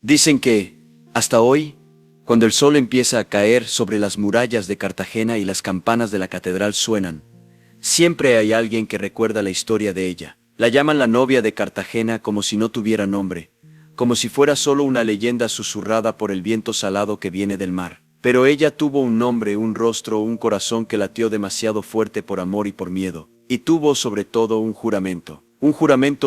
Dicen que, hasta hoy, cuando el sol empieza a caer sobre las murallas de Cartagena y las campanas de la catedral suenan, siempre hay alguien que recuerda la historia de ella. La llaman la novia de Cartagena como si no tuviera nombre, como si fuera solo una leyenda susurrada por el viento salado que viene del mar. Pero ella tuvo un nombre, un rostro, un corazón que latió demasiado fuerte por amor y por miedo, y tuvo sobre todo un juramento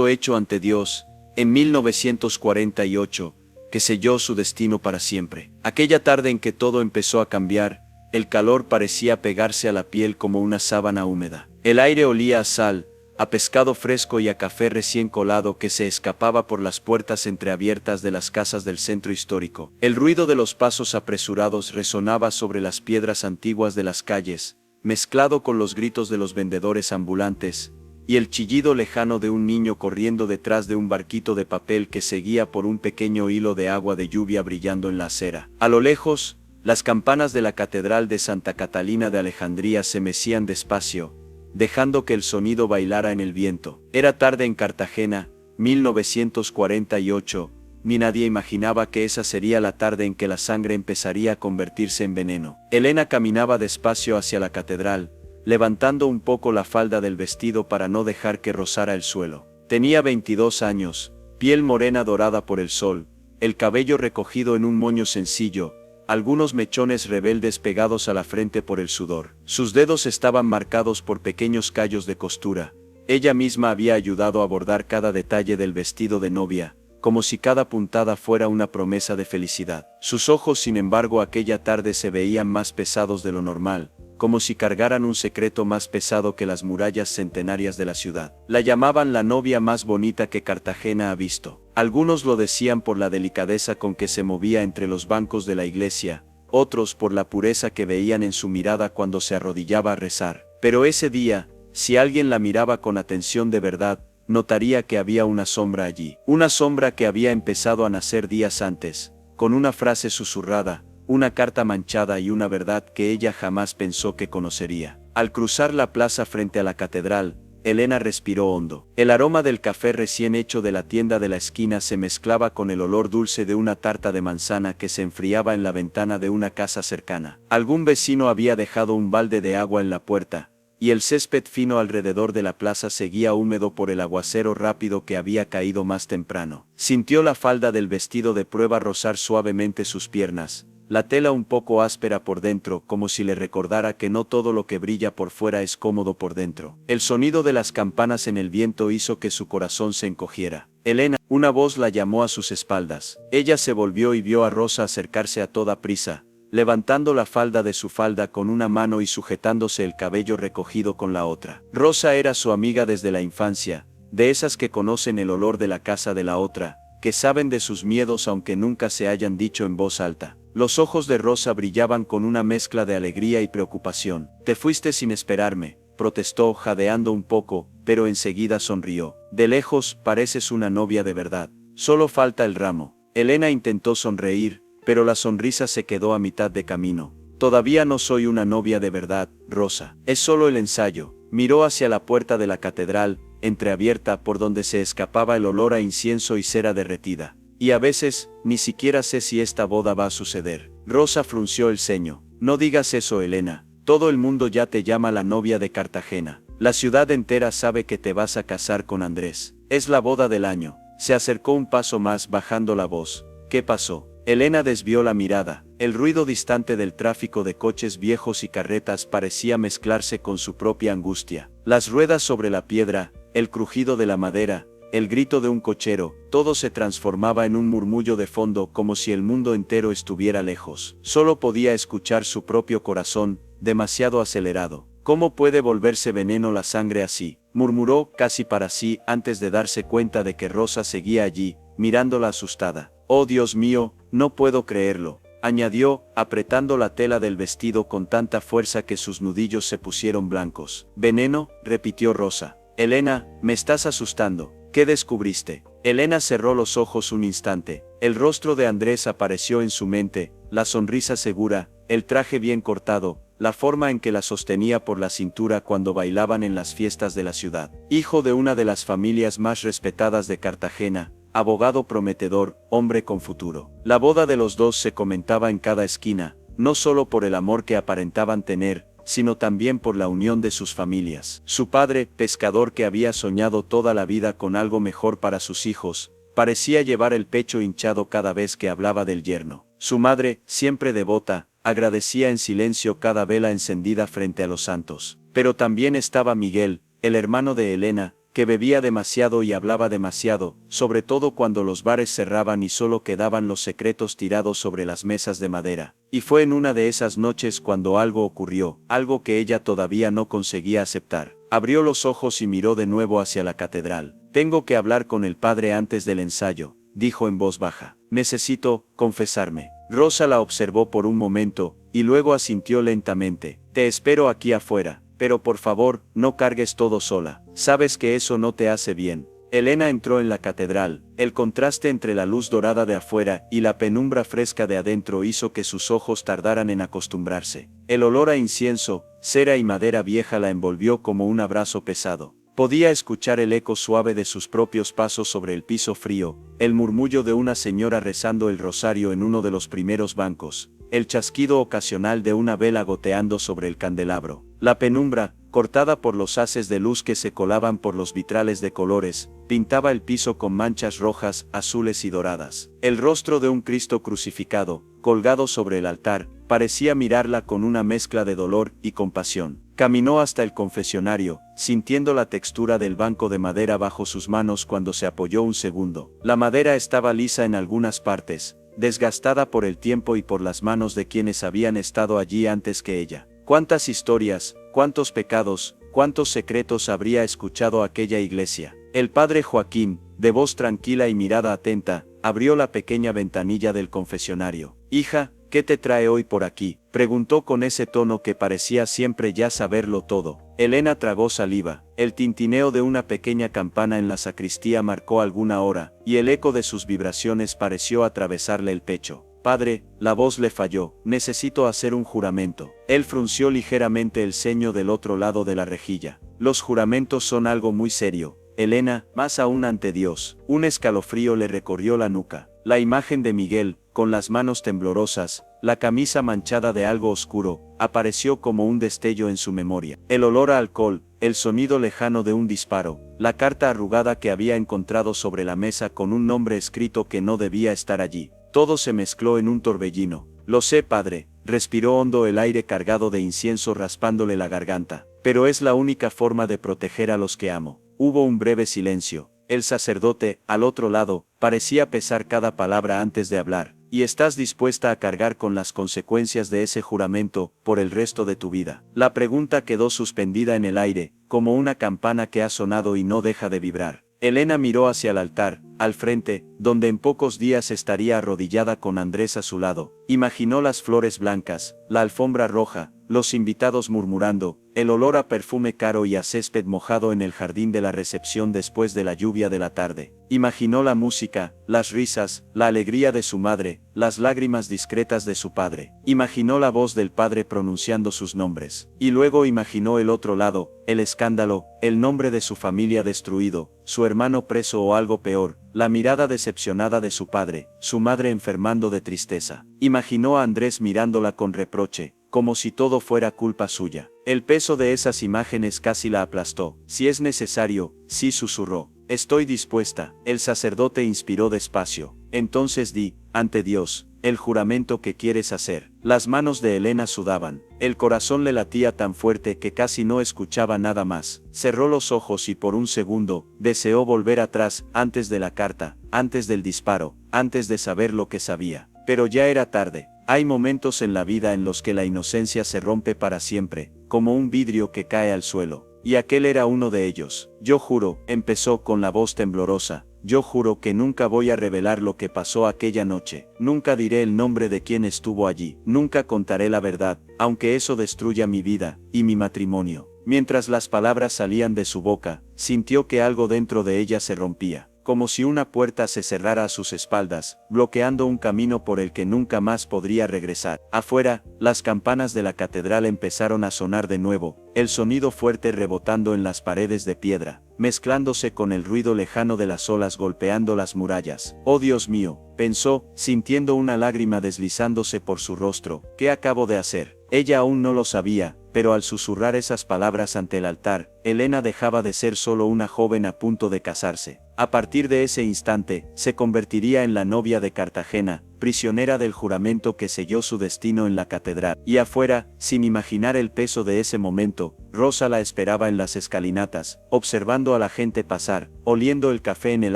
hecho ante Dios, en 1948, que selló su destino para siempre. Aquella tarde en que todo empezó a cambiar, el calor parecía pegarse a la piel como una sábana húmeda. El aire olía a sal, a pescado fresco y a café recién colado que se escapaba por las puertas entreabiertas de las casas del centro histórico. El ruido de los pasos apresurados resonaba sobre las piedras antiguas de las calles, mezclado con los gritos de los vendedores ambulantes, y el chillido lejano de un niño corriendo detrás de un barquito de papel que seguía por un pequeño hilo de agua de lluvia brillando en la acera. A lo lejos, las campanas de la Catedral de Santa Catalina de Alejandría se mecían despacio, dejando que el sonido bailara en el viento. Era tarde en Cartagena, 1948, ni nadie imaginaba que esa sería la tarde en que la sangre empezaría a convertirse en veneno. Elena caminaba despacio hacia la catedral, levantando un poco la falda del vestido para no dejar que rozara el suelo. Tenía 22 años, piel morena dorada por el sol, el cabello recogido en un moño sencillo, algunos mechones rebeldes pegados a la frente por el sudor. Sus dedos estaban marcados por pequeños callos de costura. Ella misma había ayudado a bordar cada detalle del vestido de novia, como si cada puntada fuera una promesa de felicidad. Sus ojos, sin embargo, aquella tarde se veían más pesados de lo normal, como si cargaran un secreto más pesado que las murallas centenarias de la ciudad. La llamaban la novia más bonita que Cartagena ha visto. Algunos lo decían por la delicadeza con que se movía entre los bancos de la iglesia, otros por la pureza que veían en su mirada cuando se arrodillaba a rezar. Pero ese día, si alguien la miraba con atención de verdad, notaría que había una sombra allí. Una sombra que había empezado a nacer días antes, con una frase susurrada, una carta manchada y una verdad que ella jamás pensó que conocería. Al cruzar la plaza frente a la catedral, Elena respiró hondo. El aroma del café recién hecho de la tienda de la esquina se mezclaba con el olor dulce de una tarta de manzana que se enfriaba en la ventana de una casa cercana. Algún vecino había dejado un balde de agua en la puerta, y el césped fino alrededor de la plaza seguía húmedo por el aguacero rápido que había caído más temprano. Sintió la falda del vestido de prueba rozar suavemente sus piernas, la tela un poco áspera por dentro, como si le recordara que no todo lo que brilla por fuera es cómodo por dentro. El sonido de las campanas en el viento hizo que su corazón se encogiera. Elena, una voz la llamó a sus espaldas. Ella se volvió y vio a Rosa acercarse a toda prisa, levantando la falda de su falda con una mano y sujetándose el cabello recogido con la otra. Rosa era su amiga desde la infancia, de esas que conocen el olor de la casa de la otra, que saben de sus miedos aunque nunca se hayan dicho en voz alta. Los ojos de Rosa brillaban con una mezcla de alegría y preocupación. «Te fuiste sin esperarme», protestó jadeando un poco, pero enseguida sonrió. «De lejos pareces una novia de verdad. Solo falta el ramo». Elena intentó sonreír, pero la sonrisa se quedó a mitad de camino. «Todavía no soy una novia de verdad, Rosa. Es solo el ensayo». Miró hacia la puerta de la catedral, entreabierta por donde se escapaba el olor a incienso y cera derretida. «Y a veces, ni siquiera sé si esta boda va a suceder». Rosa frunció el ceño. «No digas eso, Elena. Todo el mundo ya te llama la novia de Cartagena. La ciudad entera sabe que te vas a casar con Andrés. Es la boda del año». Se acercó un paso más bajando la voz. «¿Qué pasó?». Elena desvió la mirada. El ruido distante del tráfico de coches viejos y carretas parecía mezclarse con su propia angustia. Las ruedas sobre la piedra, el crujido de la madera, el grito de un cochero, todo se transformaba en un murmullo de fondo como si el mundo entero estuviera lejos. Solo podía escuchar su propio corazón, demasiado acelerado. «¿Cómo puede volverse veneno la sangre así?», murmuró casi para sí antes de darse cuenta de que Rosa seguía allí, mirándola asustada. «Oh Dios mío, no puedo creerlo», añadió, apretando la tela del vestido con tanta fuerza que sus nudillos se pusieron blancos. «¿Veneno?», repitió Rosa. «Elena, me estás asustando. ¿Qué descubriste?». Elena cerró los ojos un instante. El rostro de Andrés apareció en su mente, la sonrisa segura, el traje bien cortado, la forma en que la sostenía por la cintura cuando bailaban en las fiestas de la ciudad. Hijo de una de las familias más respetadas de Cartagena, abogado prometedor, hombre con futuro. La boda de los dos se comentaba en cada esquina, no solo por el amor que aparentaban tener, sino también por la unión de sus familias. Su padre, pescador que había soñado toda la vida con algo mejor para sus hijos, parecía llevar el pecho hinchado cada vez que hablaba del yerno. Su madre, siempre devota, agradecía en silencio cada vela encendida frente a los santos. Pero también estaba Miguel, el hermano de Elena, que bebía demasiado y hablaba demasiado, sobre todo cuando los bares cerraban y solo quedaban los secretos tirados sobre las mesas de madera. Y fue en una de esas noches cuando algo ocurrió, algo que ella todavía no conseguía aceptar. Abrió los ojos y miró de nuevo hacia la catedral. «Tengo que hablar con el padre antes del ensayo», dijo en voz baja. «Necesito confesarme». Rosa la observó por un momento, y luego asintió lentamente. «Te espero aquí afuera. Pero por favor, no cargues todo sola. Sabes que eso no te hace bien». Elena entró en la catedral. El contraste entre la luz dorada de afuera y la penumbra fresca de adentro hizo que sus ojos tardaran en acostumbrarse. El olor a incienso, cera y madera vieja la envolvió como un abrazo pesado. Podía escuchar el eco suave de sus propios pasos sobre el piso frío, el murmullo de una señora rezando el rosario en uno de los primeros bancos, el chasquido ocasional de una vela goteando sobre el candelabro. La penumbra, cortada por los haces de luz que se colaban por los vitrales de colores, pintaba el piso con manchas rojas, azules y doradas. El rostro de un Cristo crucificado, colgado sobre el altar, parecía mirarla con una mezcla de dolor y compasión. Caminó hasta el confesionario, sintiendo la textura del banco de madera bajo sus manos cuando se apoyó un segundo. La madera estaba lisa en algunas partes, desgastada por el tiempo y por las manos de quienes habían estado allí antes que ella. Cuántas historias, cuántos pecados, cuántos secretos habría escuchado aquella iglesia. El padre Joaquín, de voz tranquila y mirada atenta, abrió la pequeña ventanilla del confesionario. «Hija, ¿qué te trae hoy por aquí?», preguntó con ese tono que parecía siempre ya saberlo todo. Elena tragó saliva. El tintineo de una pequeña campana en la sacristía marcó alguna hora, y el eco de sus vibraciones pareció atravesarle el pecho. «Padre», la voz le falló, «necesito hacer un juramento». Él frunció ligeramente el ceño del otro lado de la rejilla. «Los juramentos son algo muy serio, Elena, más aún ante Dios». Un escalofrío le recorrió la nuca. La imagen de Miguel, con las manos temblorosas, la camisa manchada de algo oscuro, apareció como un destello en su memoria. El olor a alcohol, el sonido lejano de un disparo, la carta arrugada que había encontrado sobre la mesa con un nombre escrito que no debía estar allí. Todo se mezcló en un torbellino. «Lo sé, padre», respiró hondo el aire cargado de incienso raspándole la garganta. «Pero es la única forma de proteger a los que amo». Hubo un breve silencio. El sacerdote, al otro lado, parecía pesar cada palabra antes de hablar. «¿Y estás dispuesta a cargar con las consecuencias de ese juramento, por el resto de tu vida?». La pregunta quedó suspendida en el aire, como una campana que ha sonado y no deja de vibrar. Elena miró hacia el altar, al frente, donde en pocos días estaría arrodillada con Andrés a su lado. Imaginó las flores blancas, la alfombra roja, los invitados murmurando, el olor a perfume caro y a césped mojado en el jardín de la recepción después de la lluvia de la tarde. Imaginó la música, las risas, la alegría de su madre, las lágrimas discretas de su padre. Imaginó la voz del padre pronunciando sus nombres. Y luego imaginó el otro lado, el escándalo, el nombre de su familia destruido, su hermano preso o algo peor, la mirada decepcionada de su padre, su madre enfermando de tristeza. Imaginó a Andrés mirándola con reproche, como si todo fuera culpa suya. El peso de esas imágenes casi la aplastó. «Si es necesario», sí susurró. «Estoy dispuesta». El sacerdote inspiró despacio. «Entonces di, ante Dios, el juramento que quieres hacer». Las manos de Elena sudaban. El corazón le latía tan fuerte que casi no escuchaba nada más. Cerró los ojos y por un segundo, deseó volver atrás, antes de la carta, antes del disparo, antes de saber lo que sabía. Pero ya era tarde. Hay momentos en la vida en los que la inocencia se rompe para siempre, como un vidrio que cae al suelo. Y aquel era uno de ellos. «Yo juro», empezó con la voz temblorosa, «yo juro que nunca voy a revelar lo que pasó aquella noche. Nunca diré el nombre de quien estuvo allí. Nunca contaré la verdad, aunque eso destruya mi vida y mi matrimonio». Mientras las palabras salían de su boca, sintió que algo dentro de ella se rompía. como si una puerta se cerrara a sus espaldas, bloqueando un camino por el que nunca más podría regresar. Afuera, las campanas de la catedral empezaron a sonar de nuevo, el sonido fuerte rebotando en las paredes de piedra, mezclándose con el ruido lejano de las olas golpeando las murallas. «Oh Dios mío», pensó, sintiendo una lágrima deslizándose por su rostro, «¿qué acabo de hacer?». Ella aún no lo sabía, pero al susurrar esas palabras ante el altar, Helena dejaba de ser solo una joven a punto de casarse. A partir de ese instante, se convertiría en la novia de Cartagena, prisionera del juramento que selló su destino en la catedral. Y afuera, sin imaginar el peso de ese momento, Rosa la esperaba en las escalinatas, observando a la gente pasar, oliendo el café en el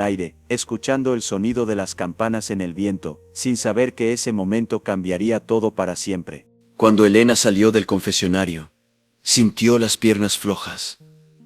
aire, escuchando el sonido de las campanas en el viento, sin saber que ese momento cambiaría todo para siempre. Cuando Helena salió del confesionario, sintió las piernas flojas,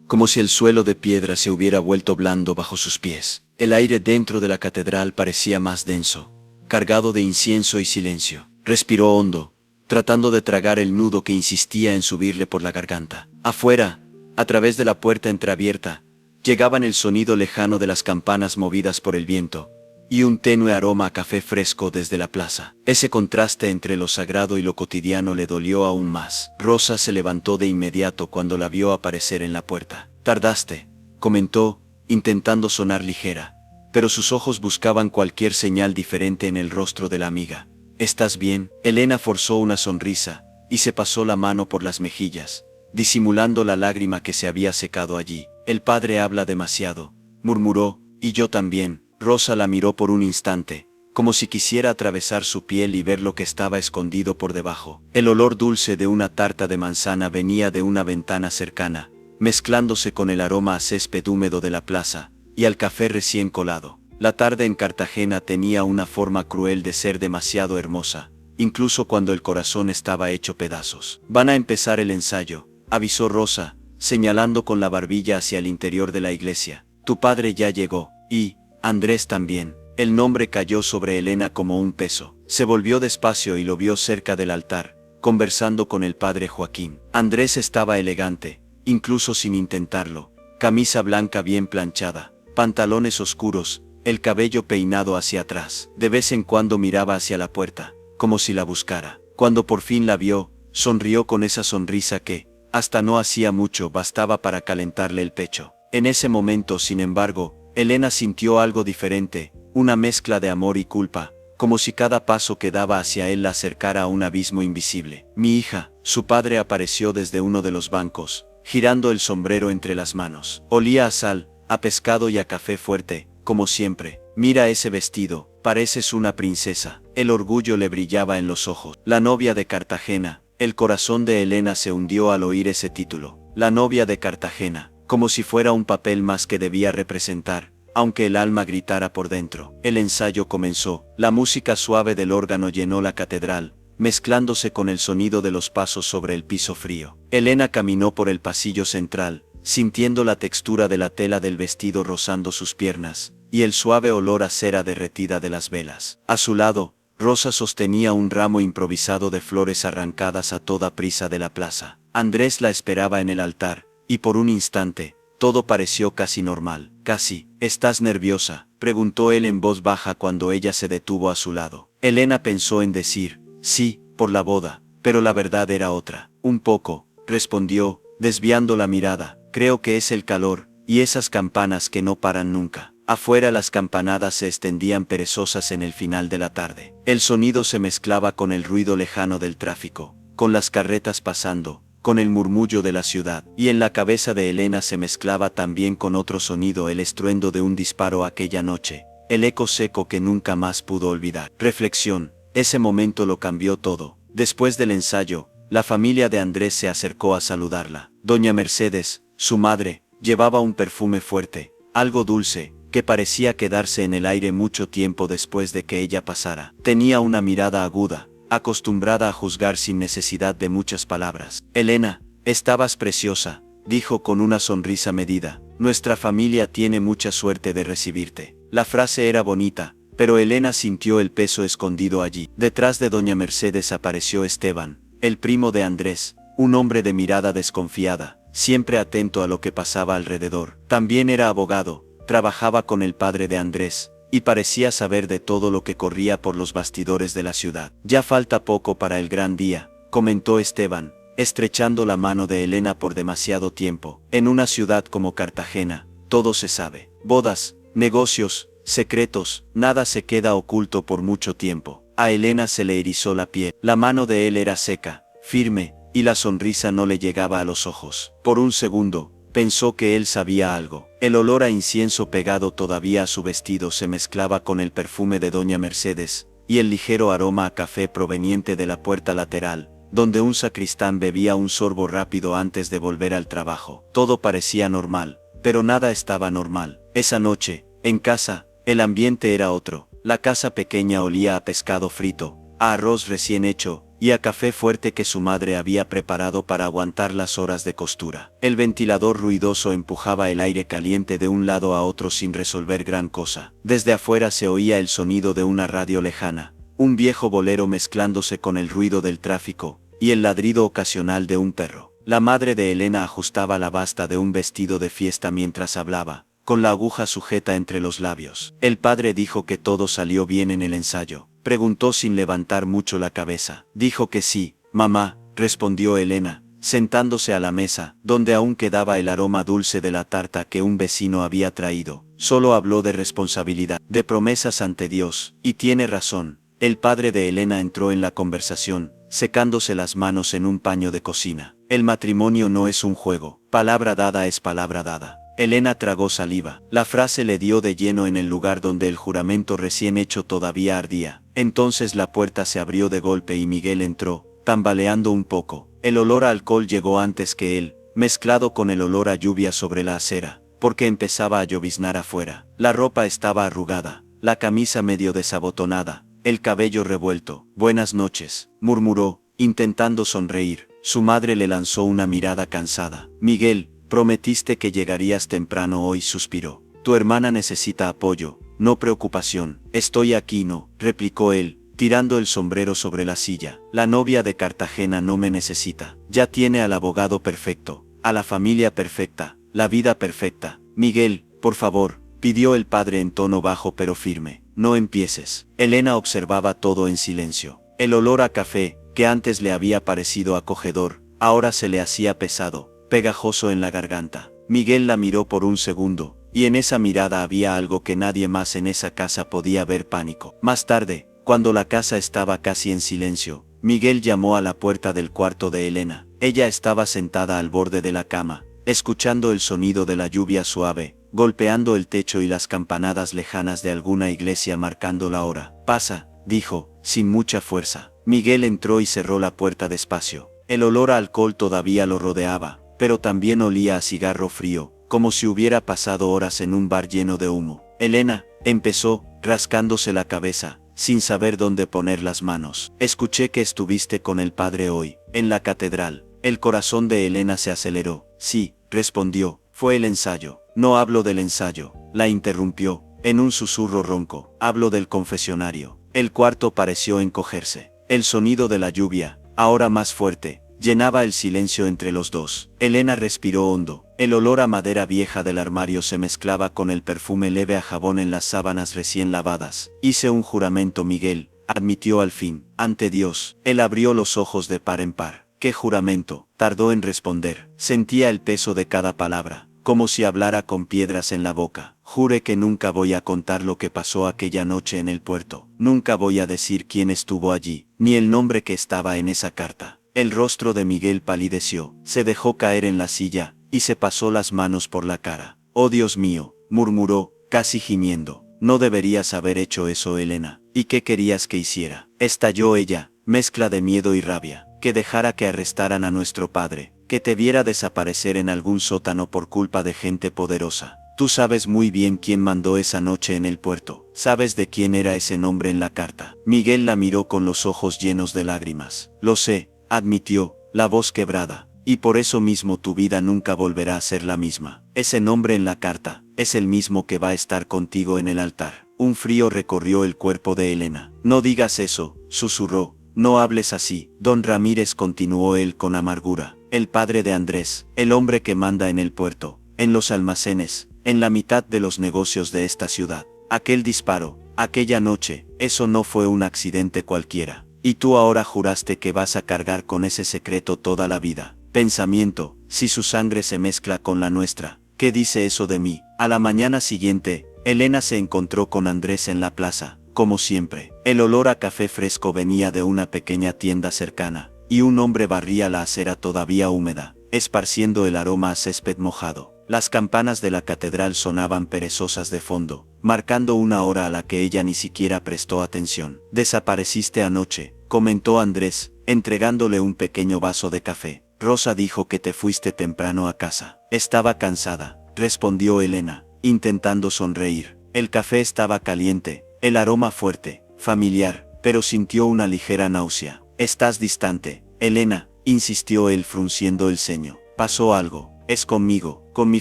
como si el suelo de piedra se hubiera vuelto blando bajo sus pies. El aire dentro de la catedral parecía más denso, cargado de incienso y silencio. Respiró hondo, tratando de tragar el nudo que insistía en subirle por la garganta. Afuera, a través de la puerta entreabierta, llegaban el sonido lejano de las campanas movidas por el viento, y un tenue aroma a café fresco desde la plaza. Ese contraste entre lo sagrado y lo cotidiano le dolió aún más. Rosa se levantó de inmediato cuando la vio aparecer en la puerta. «Tardaste», comentó, intentando sonar ligera, pero sus ojos buscaban cualquier señal diferente en el rostro de la amiga. «¿Estás bien?». Helena forzó una sonrisa, y se pasó la mano por las mejillas, disimulando la lágrima que se había secado allí. «El padre habla demasiado», murmuró, «y yo también». Rosa la miró por un instante, como si quisiera atravesar su piel y ver lo que estaba escondido por debajo. El olor dulce de una tarta de manzana venía de una ventana cercana, mezclándose con el aroma a césped húmedo de la plaza, y al café recién colado. La tarde en Cartagena tenía una forma cruel de ser demasiado hermosa, incluso cuando el corazón estaba hecho pedazos. «Van a empezar el ensayo», avisó Rosa, señalando con la barbilla hacia el interior de la iglesia. «Tu padre ya llegó, y Andrés también». El nombre cayó sobre Helena como un peso. Se volvió despacio y lo vio cerca del altar, conversando con el padre Joaquín. Andrés estaba elegante, incluso sin intentarlo. Camisa blanca bien planchada, pantalones oscuros, el cabello peinado hacia atrás. De vez en cuando miraba hacia la puerta, como si la buscara. Cuando por fin la vio, sonrió con esa sonrisa que, hasta no hacía mucho, bastaba para calentarle el pecho. En ese momento, sin embargo, Helena sintió algo diferente, una mezcla de amor y culpa, como si cada paso que daba hacia él la acercara a un abismo invisible. «Mi hija», su padre apareció desde uno de los bancos, girando el sombrero entre las manos. Olía a sal, a pescado y a café fuerte, como siempre. «Mira ese vestido, pareces una princesa». El orgullo le brillaba en los ojos. La novia de Cartagena. El corazón de Helena se hundió al oír ese título. La novia de Cartagena, como si fuera un papel más que debía representar, aunque el alma gritara por dentro. El ensayo comenzó. La música suave del órgano llenó la catedral, mezclándose con el sonido de los pasos sobre el piso frío. Helena caminó por el pasillo central, sintiendo la textura de la tela del vestido rozando sus piernas, y el suave olor a cera derretida de las velas. A su lado, Rosa sostenía un ramo improvisado de flores arrancadas a toda prisa de la plaza. Andrés la esperaba en el altar, y por un instante, todo pareció casi normal. «Casi, ¿estás nerviosa?», preguntó él en voz baja cuando ella se detuvo a su lado. Helena pensó en decir, «Sí, por la boda», pero la verdad era otra. «Un poco», respondió, desviando la mirada. «Creo que es el calor, y esas campanas que no paran nunca». Afuera las campanadas se extendían perezosas en el final de la tarde. El sonido se mezclaba con el ruido lejano del tráfico, con las carretas pasando, con el murmullo de la ciudad, y en la cabeza de Helena se mezclaba también con otro sonido, el estruendo de un disparo aquella noche, el eco seco que nunca más pudo olvidar. Reflexión, ese momento lo cambió todo. Después del ensayo, la familia de Andrés se acercó a saludarla. Doña Mercedes, su madre, llevaba un perfume fuerte, algo dulce, que parecía quedarse en el aire mucho tiempo después de que ella pasara. Tenía una mirada aguda, acostumbrada a juzgar sin necesidad de muchas palabras. «Helena, estabas preciosa», dijo con una sonrisa medida. «Nuestra familia tiene mucha suerte de recibirte». La frase era bonita, pero Helena sintió el peso escondido allí. Detrás de doña Mercedes apareció Esteban, el primo de Andrés, un hombre de mirada desconfiada, siempre atento a lo que pasaba alrededor. También era abogado, trabajaba con el padre de Andrés, y parecía saber de todo lo que corría por los bastidores de la ciudad. Ya falta poco para el gran día, comentó Esteban, estrechando la mano de Elena por demasiado tiempo. En una ciudad como Cartagena, todo se sabe. Bodas, negocios, secretos, nada se queda oculto por mucho tiempo. A Elena se le erizó la piel. La mano de él era seca, firme, y la sonrisa no le llegaba a los ojos. Por un segundo, pensó que él sabía algo. El olor a incienso pegado todavía a su vestido se mezclaba con el perfume de doña Mercedes, y el ligero aroma a café proveniente de la puerta lateral, donde un sacristán bebía un sorbo rápido antes de volver al trabajo. Todo parecía normal, pero nada estaba normal. Esa noche, en casa, el ambiente era otro. La casa pequeña olía a pescado frito, a arroz recién hecho, y a café fuerte que su madre había preparado para aguantar las horas de costura. El ventilador ruidoso empujaba el aire caliente de un lado a otro sin resolver gran cosa. Desde afuera se oía el sonido de una radio lejana, un viejo bolero mezclándose con el ruido del tráfico, y el ladrido ocasional de un perro. La madre de Elena ajustaba la basta de un vestido de fiesta mientras hablaba, con la aguja sujeta entre los labios. El padre dijo que todo salió bien en el ensayo. Preguntó sin levantar mucho la cabeza. Dijo que sí, mamá, respondió Elena, sentándose a la mesa, donde aún quedaba el aroma dulce de la tarta que un vecino había traído. Solo habló de responsabilidad, de promesas ante Dios, y tiene razón. El padre de Elena entró en la conversación, secándose las manos en un paño de cocina. El matrimonio no es un juego. Palabra dada es palabra dada. Elena tragó saliva. La frase le dio de lleno en el lugar donde el juramento recién hecho todavía ardía. Entonces la puerta se abrió de golpe y Miguel entró, tambaleando un poco. El olor a alcohol llegó antes que él, mezclado con el olor a lluvia sobre la acera, porque empezaba a lloviznar afuera. La ropa estaba arrugada, la camisa medio desabotonada, el cabello revuelto. Buenas noches, murmuró, intentando sonreír. Su madre le lanzó una mirada cansada. Miguel, prometiste que llegarías temprano hoy, suspiró. Tu hermana necesita apoyo, no preocupación. Estoy aquí, no, replicó él, tirando el sombrero sobre la silla. La novia de Cartagena no me necesita. Ya tiene al abogado perfecto, a la familia perfecta, la vida perfecta. Miguel, por favor, pidió el padre en tono bajo pero firme. No empieces. Elena observaba todo en silencio. El olor a café, que antes le había parecido acogedor, ahora se le hacía pesado, pegajoso en la garganta. Miguel la miró por un segundo, y en esa mirada había algo que nadie más en esa casa podía ver: pánico. Más tarde, cuando la casa estaba casi en silencio, Miguel llamó a la puerta del cuarto de Elena. Ella estaba sentada al borde de la cama, escuchando el sonido de la lluvia suave, golpeando el techo y las campanadas lejanas de alguna iglesia marcando la hora. Pasa, dijo, sin mucha fuerza. Miguel entró y cerró la puerta despacio. El olor a alcohol todavía lo rodeaba, pero también olía a cigarro frío, como si hubiera pasado horas en un bar lleno de humo. Elena, empezó, rascándose la cabeza, sin saber dónde poner las manos. Escuché que estuviste con el padre hoy, en la catedral. El corazón de Elena se aceleró. Sí, respondió, fue el ensayo. No hablo del ensayo, la interrumpió, en un susurro ronco. Hablo del confesionario. El cuarto pareció encogerse. El sonido de la lluvia, ahora más fuerte, llenaba el silencio entre los dos. Elena respiró hondo. El olor a madera vieja del armario se mezclaba con el perfume leve a jabón en las sábanas recién lavadas. Hice un juramento, Miguel, admitió al fin, ante Dios. Él abrió los ojos de par en par. ¿Qué juramento? Tardó en responder. Sentía el peso de cada palabra, como si hablara con piedras en la boca. Juré que nunca voy a contar lo que pasó aquella noche en el puerto. Nunca voy a decir quién estuvo allí, ni el nombre que estaba en esa carta. El rostro de Miguel palideció, se dejó caer en la silla, y se pasó las manos por la cara. Oh Dios mío, murmuró, casi gimiendo. No deberías haber hecho eso, Elena. ¿Y qué querías que hiciera? Estalló ella, mezcla de miedo y rabia. Que dejara que arrestaran a nuestro padre, que te viera desaparecer en algún sótano por culpa de gente poderosa. Tú sabes muy bien quién mandó esa noche en el puerto. Sabes de quién era ese nombre en la carta. Miguel la miró con los ojos llenos de lágrimas. Lo sé, admitió, la voz quebrada, y por eso mismo tu vida nunca volverá a ser la misma. Ese nombre en la carta es el mismo que va a estar contigo en el altar. Un frío recorrió el cuerpo de Elena. No digas eso, susurró. No hables así. Don Ramírez, continuó él con amargura. El padre de Andrés, el hombre que manda en el puerto, en los almacenes, en la mitad de los negocios de esta ciudad. Aquel disparo, aquella noche, eso no fue un accidente cualquiera. Y tú ahora juraste que vas a cargar con ese secreto toda la vida. Pensamiento, si su sangre se mezcla con la nuestra, ¿qué dice eso de mí? A la mañana siguiente, Elena se encontró con Andrés en la plaza, como siempre. El olor a café fresco venía de una pequeña tienda cercana, y un hombre barría la acera todavía húmeda, esparciendo el aroma a césped mojado. Las campanas de la catedral sonaban perezosas de fondo, marcando una hora a la que ella ni siquiera prestó atención. «Desapareciste anoche», comentó Andrés, entregándole un pequeño vaso de café. «Rosa dijo que te fuiste temprano a casa». «Estaba cansada», respondió Elena, intentando sonreír. El café estaba caliente, el aroma fuerte, familiar, pero sintió una ligera náusea. «Estás distante, Elena», insistió él frunciendo el ceño. «Pasó algo». «Es conmigo, con mi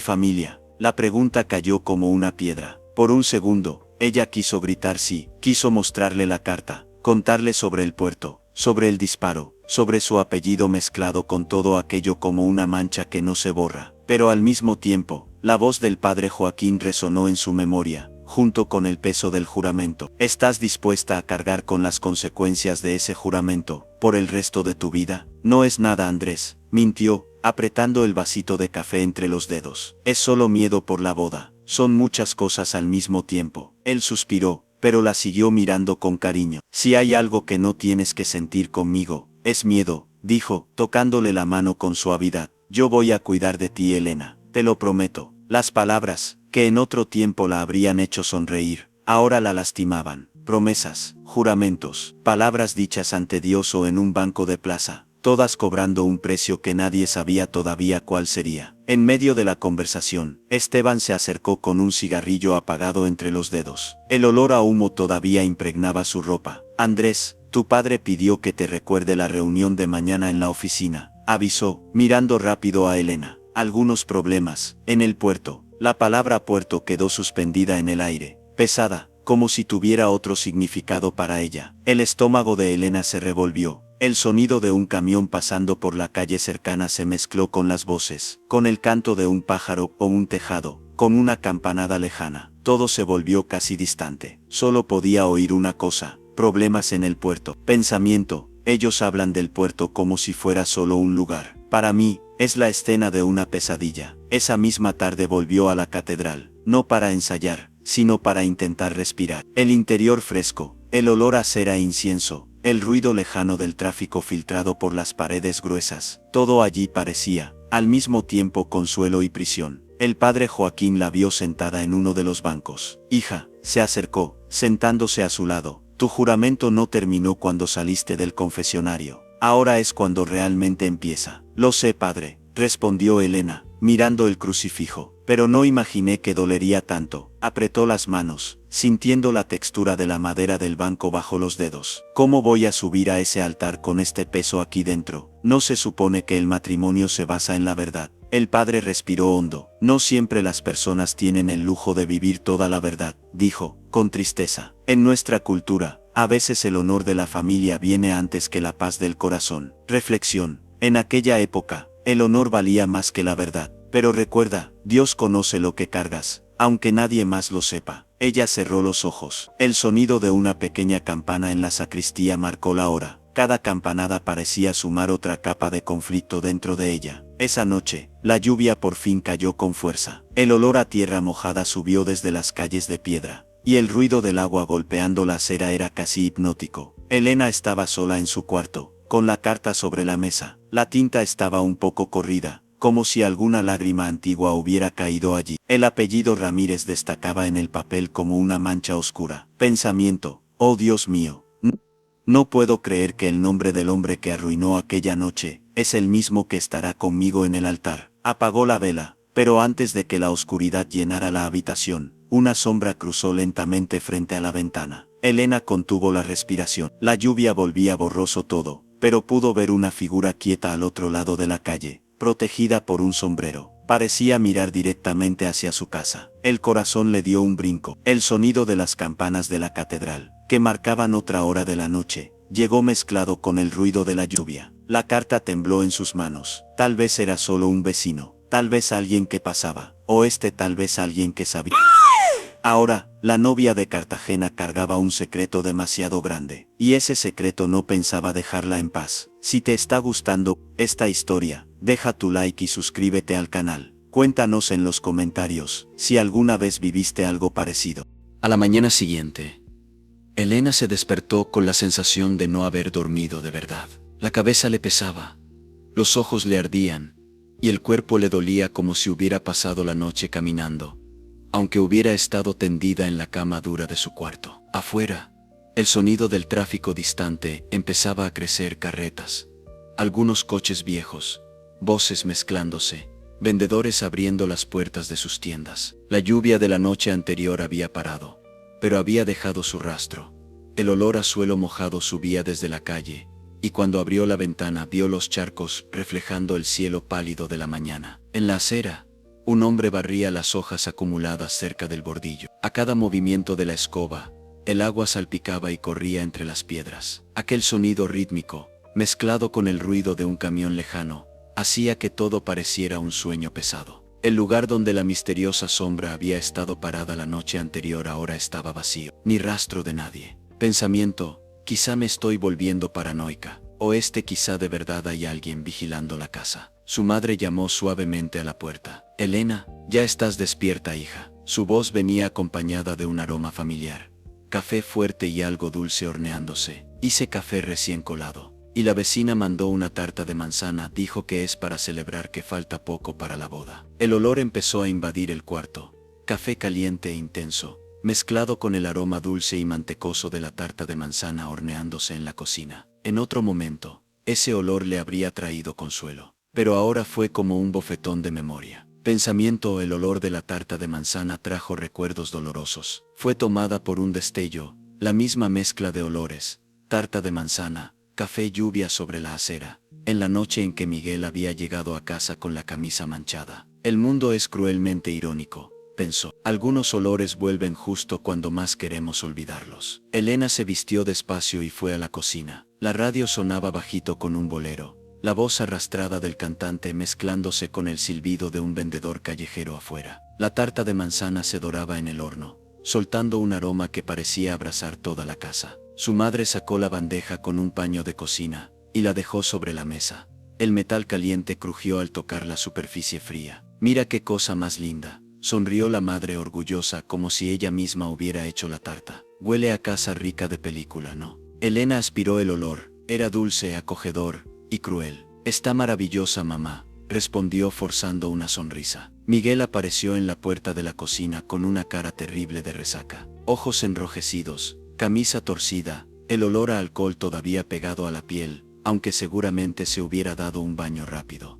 familia». La pregunta cayó como una piedra. Por un segundo, ella quiso gritar sí, quiso mostrarle la carta, contarle sobre el puerto, sobre el disparo, sobre su apellido mezclado con todo aquello como una mancha que no se borra. Pero al mismo tiempo, la voz del padre Joaquín resonó en su memoria, junto con el peso del juramento. ¿Estás dispuesta a cargar con las consecuencias de ese juramento, por el resto de tu vida? No es nada, Andrés, mintió, apretando el vasito de café entre los dedos. Es solo miedo por la boda. Son muchas cosas al mismo tiempo. Él suspiró, pero la siguió mirando con cariño. Si hay algo que no tienes que sentir conmigo, es miedo, dijo, tocándole la mano con suavidad. Yo voy a cuidar de ti, Elena, te lo prometo. Las palabras, que en otro tiempo la habrían hecho sonreír, ahora la lastimaban. Promesas, juramentos, palabras dichas ante Dios o en un banco de plaza, todas cobrando un precio que nadie sabía todavía cuál sería. En medio de la conversación, Esteban se acercó con un cigarrillo apagado entre los dedos. El olor a humo todavía impregnaba su ropa. «Andrés, tu padre pidió que te recuerde la reunión de mañana en la oficina», avisó, mirando rápido a Elena. «Algunos problemas, en el puerto». La palabra puerto quedó suspendida en el aire, pesada, como si tuviera otro significado para ella. El estómago de Elena se revolvió. El sonido de un camión pasando por la calle cercana se mezcló con las voces, con el canto de un pájaro o un tejado, con una campanada lejana. Todo se volvió casi distante. Solo podía oír una cosa: problemas en el puerto. Pensamiento, ellos hablan del puerto como si fuera solo un lugar. Para mí, es la escena de una pesadilla. Esa misma tarde volvió a la catedral, no para ensayar, sino para intentar respirar. El interior fresco, el olor a cera e incienso, el ruido lejano del tráfico filtrado por las paredes gruesas, todo allí parecía, al mismo tiempo, consuelo y prisión. El padre Joaquín la vio sentada en uno de los bancos. «Hija», se acercó, sentándose a su lado, «tu juramento no terminó cuando saliste del confesionario. Ahora es cuando realmente empieza». «Lo sé, padre», respondió Elena, mirando el crucifijo, «pero no imaginé que dolería tanto». Apretó las manos, sintiendo la textura de la madera del banco bajo los dedos. «¿Cómo voy a subir a ese altar con este peso aquí dentro? ¿No se supone que el matrimonio se basa en la verdad?» El padre respiró hondo. «No siempre las personas tienen el lujo de vivir toda la verdad», dijo, con tristeza. «En nuestra cultura, a veces el honor de la familia viene antes que la paz del corazón». Reflexión. En aquella época, el honor valía más que la verdad. Pero recuerda, Dios conoce lo que cargas, aunque nadie más lo sepa. Ella cerró los ojos. El sonido de una pequeña campana en la sacristía marcó la hora. Cada campanada parecía sumar otra capa de conflicto dentro de ella. Esa noche, la lluvia por fin cayó con fuerza. El olor a tierra mojada subió desde las calles de piedra, y el ruido del agua golpeando la acera era casi hipnótico. Elena estaba sola en su cuarto, con la carta sobre la mesa. La tinta estaba un poco corrida, como si alguna lágrima antigua hubiera caído allí. El apellido Ramírez destacaba en el papel como una mancha oscura. Pensamiento: «Oh Dios mío, no puedo creer que el nombre del hombre que arruinó aquella noche es el mismo que estará conmigo en el altar». Apagó la vela, pero antes de que la oscuridad llenara la habitación, una sombra cruzó lentamente frente a la ventana. Elena contuvo la respiración. La lluvia volvía borroso todo, pero pudo ver una figura quieta al otro lado de la calle, protegida por un sombrero. Parecía mirar directamente hacia su casa. El corazón le dio un brinco. El sonido de las campanas de la catedral, que marcaban otra hora de la noche, llegó mezclado con el ruido de la lluvia. La carta tembló en sus manos. Tal vez era solo un vecino, tal vez alguien que pasaba, O tal vez alguien que sabía. Ahora, la novia de Cartagena cargaba un secreto demasiado grande, y ese secreto no pensaba dejarla en paz. Si te está gustando esta historia, deja tu like y suscríbete al canal. Cuéntanos en los comentarios si alguna vez viviste algo parecido. A la mañana siguiente, Elena se despertó con la sensación de no haber dormido de verdad. La cabeza le pesaba, los ojos le ardían, y el cuerpo le dolía como si hubiera pasado la noche caminando, aunque hubiera estado tendida en la cama dura de su cuarto. Afuera, el sonido del tráfico distante empezaba a crecer: carretas, algunos coches viejos, voces mezclándose, vendedores abriendo las puertas de sus tiendas. La lluvia de la noche anterior había parado, pero había dejado su rastro. El olor a suelo mojado subía desde la calle, y cuando abrió la ventana vio los charcos reflejando el cielo pálido de la mañana. En la acera, un hombre barría las hojas acumuladas cerca del bordillo. A cada movimiento de la escoba, el agua salpicaba y corría entre las piedras. Aquel sonido rítmico, mezclado con el ruido de un camión lejano, hacía que todo pareciera un sueño pesado. El lugar donde la misteriosa sombra había estado parada la noche anterior ahora estaba vacío, ni rastro de nadie. Pensamiento: quizá me estoy volviendo paranoica, o quizá de verdad hay alguien vigilando la casa. Su madre llamó suavemente a la puerta. Elena, ya estás despierta, hija. Su voz venía acompañada de un aroma familiar. Café fuerte y algo dulce horneándose. Hice café recién colado. Y la vecina mandó una tarta de manzana, dijo que es para celebrar que falta poco para la boda. El olor empezó a invadir el cuarto. Café caliente e intenso, mezclado con el aroma dulce y mantecoso de la tarta de manzana horneándose en la cocina. En otro momento, ese olor le habría traído consuelo, pero ahora fue como un bofetón de memoria. Pensamiento: el olor de la tarta de manzana trajo recuerdos dolorosos. Fue tomada por un destello, la misma mezcla de olores, tarta de manzana, café, lluvia sobre la acera, en la noche en que Miguel había llegado a casa con la camisa manchada. El mundo es cruelmente irónico, pensó. Algunos olores vuelven justo cuando más queremos olvidarlos. Elena se vistió despacio y fue a la cocina. La radio sonaba bajito con un bolero, la voz arrastrada del cantante mezclándose con el silbido de un vendedor callejero afuera. La tarta de manzana se doraba en el horno, soltando un aroma que parecía abrazar toda la casa. Su madre sacó la bandeja con un paño de cocina y la dejó sobre la mesa. El metal caliente crujió al tocar la superficie fría. Mira qué cosa más linda, sonrió la madre orgullosa como si ella misma hubiera hecho la tarta. Huele a casa rica de película, ¿no? Elena aspiró el olor, era dulce, acogedor y cruel. Está maravillosa, mamá, respondió forzando una sonrisa. Miguel apareció en la puerta de la cocina con una cara terrible de resaca, ojos enrojecidos, camisa torcida, el olor a alcohol todavía pegado a la piel, aunque seguramente se hubiera dado un baño rápido.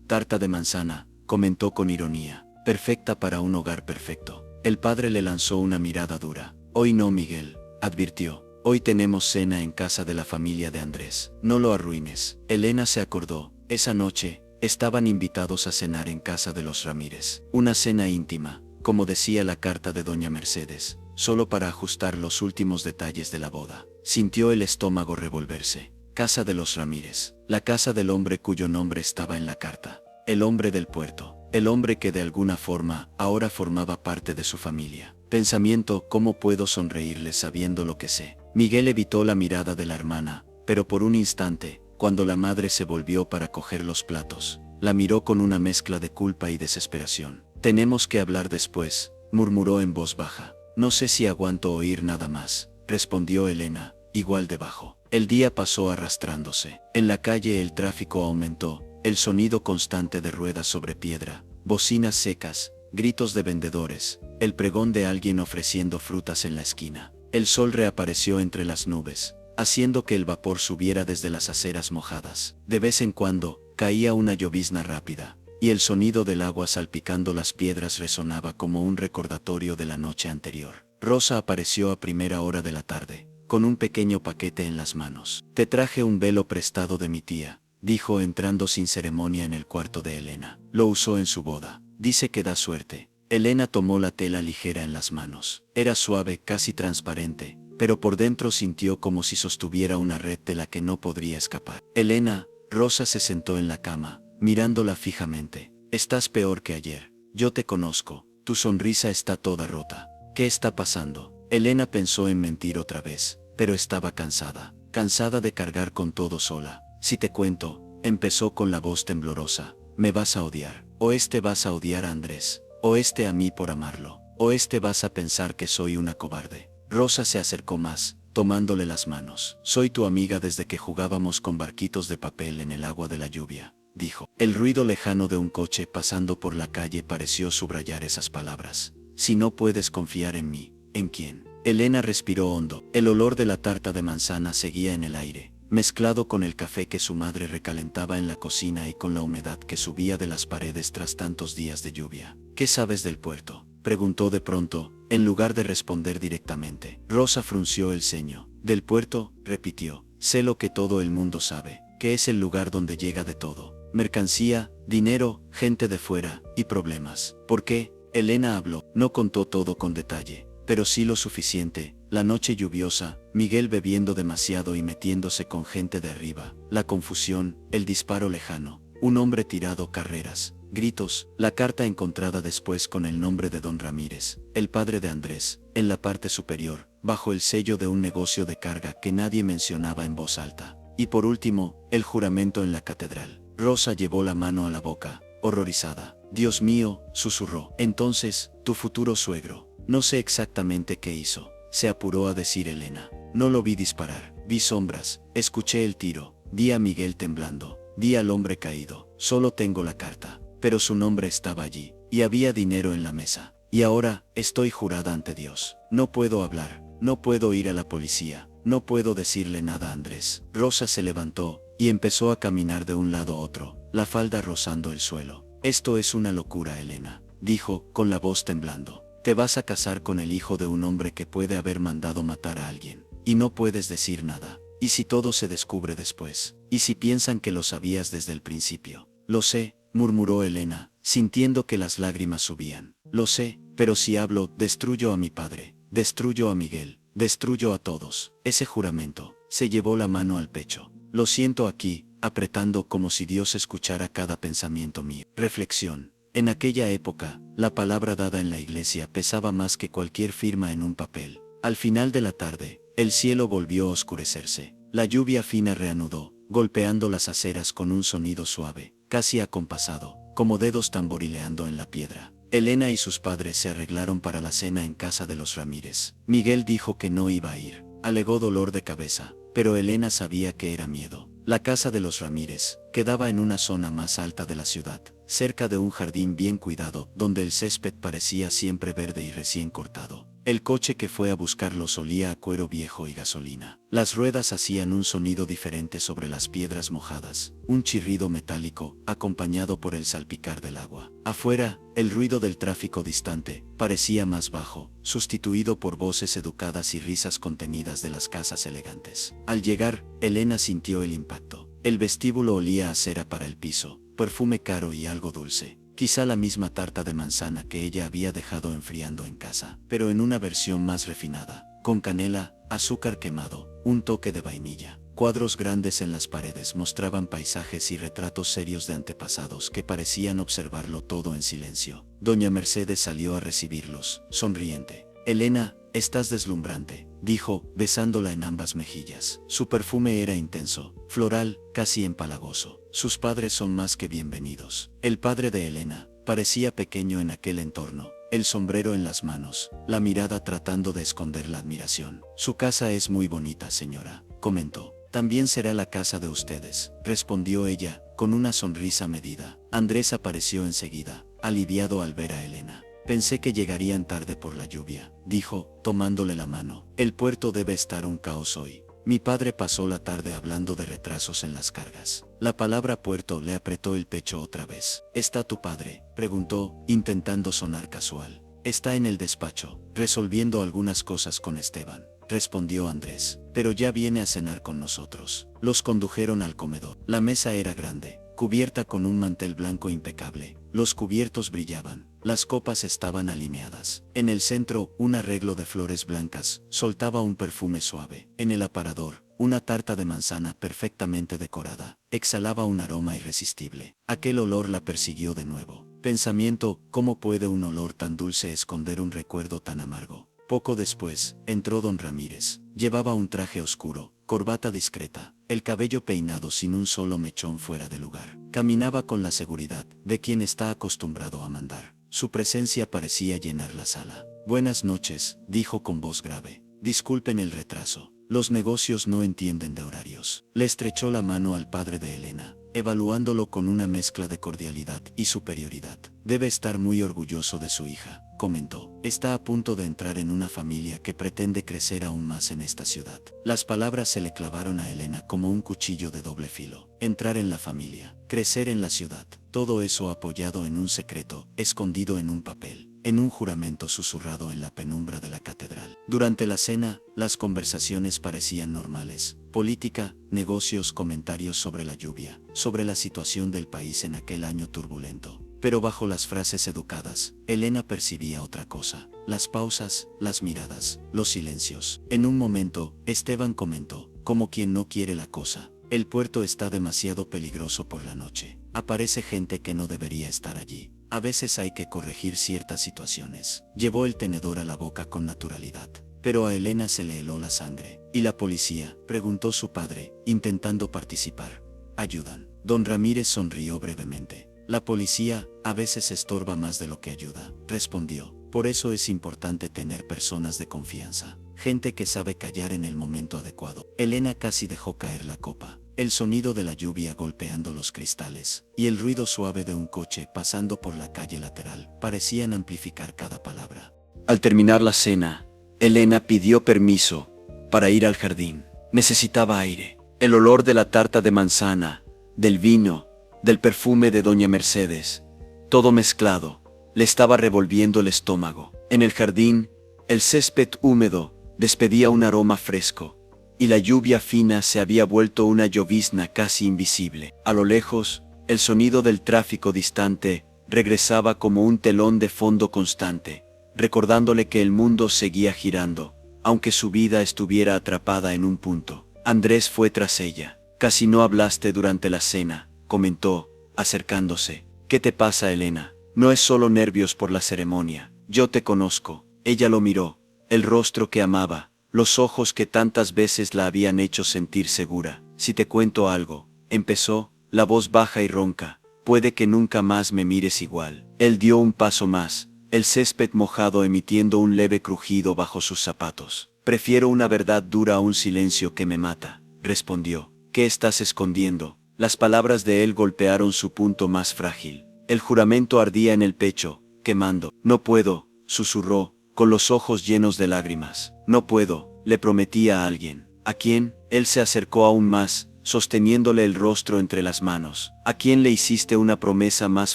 Tarta de manzana, comentó con ironía, perfecta para un hogar perfecto. El padre le lanzó una mirada dura. Hoy no, Miguel, advirtió. Hoy tenemos cena en casa de la familia de Andrés. No lo arruines. Elena se acordó. Esa noche, estaban invitados a cenar en casa de los Ramírez. Una cena íntima, como decía la carta de doña Mercedes, solo para ajustar los últimos detalles de la boda. Sintió el estómago revolverse. Casa de los Ramírez. La casa del hombre cuyo nombre estaba en la carta. El hombre del puerto. El hombre que de alguna forma ahora formaba parte de su familia. Pensamiento: ¿cómo puedo sonreírle sabiendo lo que sé? Miguel evitó la mirada de la hermana, pero por un instante, cuando la madre se volvió para coger los platos, la miró con una mezcla de culpa y desesperación. Tenemos que hablar después, murmuró en voz baja. No sé si aguanto oír nada más, respondió Elena, igual de bajo. El día pasó arrastrándose. En la calle el tráfico aumentó, el sonido constante de ruedas sobre piedra, bocinas secas, gritos de vendedores, el pregón de alguien ofreciendo frutas en la esquina. El sol reapareció entre las nubes, haciendo que el vapor subiera desde las aceras mojadas. De vez en cuando, caía una llovizna rápida, y el sonido del agua salpicando las piedras resonaba como un recordatorio de la noche anterior. Rosa apareció a primera hora de la tarde, con un pequeño paquete en las manos. Te traje un velo prestado de mi tía, dijo entrando sin ceremonia en el cuarto de Elena. Lo usó en su boda. Dice que da suerte. Elena tomó la tela ligera en las manos. Era suave, casi transparente, pero por dentro sintió como si sostuviera una red de la que no podría escapar. Elena, Rosa se sentó en la cama, mirándola fijamente. Estás peor que ayer. Yo te conozco. Tu sonrisa está toda rota. ¿Qué está pasando? Elena pensó en mentir otra vez, pero estaba cansada. Cansada de cargar con todo sola. Si te cuento, empezó con la voz temblorosa. Me vas a odiar. O vas a odiar a Andrés. O a mí por amarlo. O vas a pensar que soy una cobarde. Rosa se acercó más, tomándole las manos. Soy tu amiga desde que jugábamos con barquitos de papel en el agua de la lluvia, dijo. El ruido lejano de un coche pasando por la calle pareció subrayar esas palabras. Si no puedes confiar en mí, ¿en quién? Elena respiró hondo. El olor de la tarta de manzana seguía en el aire, mezclado con el café que su madre recalentaba en la cocina y con la humedad que subía de las paredes tras tantos días de lluvia. ¿Qué sabes del puerto?, preguntó de pronto, en lugar de responder directamente. Rosa frunció el ceño. Del puerto, repitió. Sé lo que todo el mundo sabe, que es el lugar donde llega de todo. Mercancía, dinero, gente de fuera, y problemas. ¿Por qué? Elena habló. No contó todo con detalle, pero sí lo suficiente. La noche lluviosa, Miguel bebiendo demasiado y metiéndose con gente de arriba, la confusión, el disparo lejano, un hombre tirado, carreras, gritos, la carta encontrada después con el nombre de Don Ramírez, el padre de Andrés, en la parte superior, bajo el sello de un negocio de carga que nadie mencionaba en voz alta. Y por último, el juramento en la catedral. Rosa llevó la mano a la boca, horrorizada. Dios mío, susurró. Entonces, tu futuro suegro. No sé exactamente qué hizo, se apuró a decir Elena. No lo vi disparar, vi sombras, escuché el tiro, vi a Miguel temblando, vi al hombre caído. Solo tengo la carta, pero su nombre estaba allí, y había dinero en la mesa. Y ahora, estoy jurada ante Dios. No puedo hablar, no puedo ir a la policía, no puedo decirle nada a Andrés. Rosa se levantó, y empezó a caminar de un lado a otro, la falda rozando el suelo. Esto es una locura, Elena, dijo, con la voz temblando. Te vas a casar con el hijo de un hombre que puede haber mandado matar a alguien, y no puedes decir nada. ¿Y si todo se descubre después? ¿Y si piensan que lo sabías desde el principio? Lo sé, murmuró Elena, sintiendo que las lágrimas subían. Lo sé, pero si hablo, destruyo a mi padre, destruyo a Miguel, destruyo a todos. Ese juramento. Se llevó la mano al pecho. Lo siento aquí, apretando como si Dios escuchara cada pensamiento mío. Reflexión. En aquella época, la palabra dada en la iglesia pesaba más que cualquier firma en un papel. Al final de la tarde, el cielo volvió a oscurecerse. La lluvia fina reanudó, golpeando las aceras con un sonido suave, casi acompasado, como dedos tamborileando en la piedra. Elena y sus padres se arreglaron para la cena en casa de los Ramírez. Miguel dijo que no iba a ir. Alegó dolor de cabeza, pero Elena sabía que era miedo. La casa de los Ramírez quedaba en una zona más alta de la ciudad, cerca de un jardín bien cuidado, donde el césped parecía siempre verde y recién cortado. El coche que fue a buscarlos olía a cuero viejo y gasolina. Las ruedas hacían un sonido diferente sobre las piedras mojadas, un chirrido metálico, acompañado por el salpicar del agua. Afuera, el ruido del tráfico distante parecía más bajo, sustituido por voces educadas y risas contenidas de las casas elegantes. Al llegar, Elena sintió el impacto. El vestíbulo olía a cera para el piso, perfume caro y algo dulce. Quizá la misma tarta de manzana que ella había dejado enfriando en casa, pero en una versión más refinada, con canela, azúcar quemado, un toque de vainilla. Cuadros grandes en las paredes mostraban paisajes y retratos serios de antepasados que parecían observarlo todo en silencio. Doña Mercedes salió a recibirlos, sonriente. Elena, estás deslumbrante, dijo, besándola en ambas mejillas. Su perfume era intenso, floral, casi empalagoso. Sus padres son más que bienvenidos. El padre de Elena parecía pequeño en aquel entorno, el sombrero en las manos, la mirada tratando de esconder la admiración. Su casa es muy bonita, señora, comentó. También será la casa de ustedes, respondió ella, con una sonrisa medida. Andrés apareció enseguida, aliviado al ver a Elena. Pensé que llegarían tarde por la lluvia, dijo, tomándole la mano. El puerto debe estar un caos hoy. Mi padre pasó la tarde hablando de retrasos en las cargas. La palabra puerto le apretó el pecho otra vez. ¿Está tu padre?, preguntó, intentando sonar casual. Está en el despacho, resolviendo algunas cosas con Esteban, respondió Andrés. Pero ya viene a cenar con nosotros. Los condujeron al comedor. La mesa era grande, cubierta con un mantel blanco impecable. Los cubiertos brillaban. Las copas estaban alineadas. En el centro, un arreglo de flores blancas soltaba un perfume suave. En el aparador, una tarta de manzana perfectamente decorada exhalaba un aroma irresistible. Aquel olor la persiguió de nuevo. Pensamiento, ¿cómo puede un olor tan dulce esconder un recuerdo tan amargo? Poco después, entró don Ramírez. Llevaba un traje oscuro, corbata discreta, el cabello peinado sin un solo mechón fuera de lugar. Caminaba con la seguridad de quien está acostumbrado a mandar. Su presencia parecía llenar la sala. Buenas noches, dijo con voz grave. Disculpen el retraso. Los negocios no entienden de horarios. Le estrechó la mano al padre de Elena, evaluándolo con una mezcla de cordialidad y superioridad. Debe estar muy orgulloso de su hija, comentó. Está a punto de entrar en una familia que pretende crecer aún más en esta ciudad. Las palabras se le clavaron a Elena como un cuchillo de doble filo. Entrar en la familia, crecer en la ciudad, todo eso apoyado en un secreto, escondido en un papel, en un juramento susurrado en la penumbra de la catedral. Durante la cena, las conversaciones parecían normales. Política, negocios, comentarios sobre la lluvia, sobre la situación del país en aquel año turbulento. Pero bajo las frases educadas, Elena percibía otra cosa. Las pausas, las miradas, los silencios. En un momento, Esteban comentó, como quien no quiere la cosa: el puerto está demasiado peligroso por la noche. Aparece gente que no debería estar allí. A veces hay que corregir ciertas situaciones. Llevó el tenedor a la boca con naturalidad. Pero a Elena se le heló la sangre. ¿Y la policía?, preguntó su padre, intentando participar. ¿Ayudan? Don Ramírez sonrió brevemente. La policía a veces estorba más de lo que ayuda, respondió. Por eso es importante tener personas de confianza. Gente que sabe callar en el momento adecuado. Elena casi dejó caer la copa. El sonido de la lluvia golpeando los cristales y el ruido suave de un coche pasando por la calle lateral parecían amplificar cada palabra. Al terminar la cena, Elena pidió permiso para ir al jardín. Necesitaba aire. El olor de la tarta de manzana, del vino, del perfume de doña Mercedes, todo mezclado, le estaba revolviendo el estómago. En el jardín, el césped húmedo despedía un aroma fresco, y la lluvia fina se había vuelto una llovizna casi invisible. A lo lejos, el sonido del tráfico distante regresaba como un telón de fondo constante, recordándole que el mundo seguía girando, aunque su vida estuviera atrapada en un punto. Andrés fue tras ella. Casi no hablaste durante la cena, comentó, acercándose. ¿Qué te pasa, Elena? No es solo nervios por la ceremonia. Yo te conozco. Ella lo miró. El rostro que amaba, los ojos que tantas veces la habían hecho sentir segura. Si te cuento algo, empezó, la voz baja y ronca, puede que nunca más me mires igual. Él dio un paso más, el césped mojado emitiendo un leve crujido bajo sus zapatos. Prefiero una verdad dura a un silencio que me mata, respondió. ¿Qué estás escondiendo? Las palabras de él golpearon su punto más frágil. El juramento ardía en el pecho, quemando. No puedo, susurró, con los ojos llenos de lágrimas. No puedo, le prometí a alguien. ¿A quién? Él se acercó aún más, sosteniéndole el rostro entre las manos. ¿A quién le hiciste una promesa más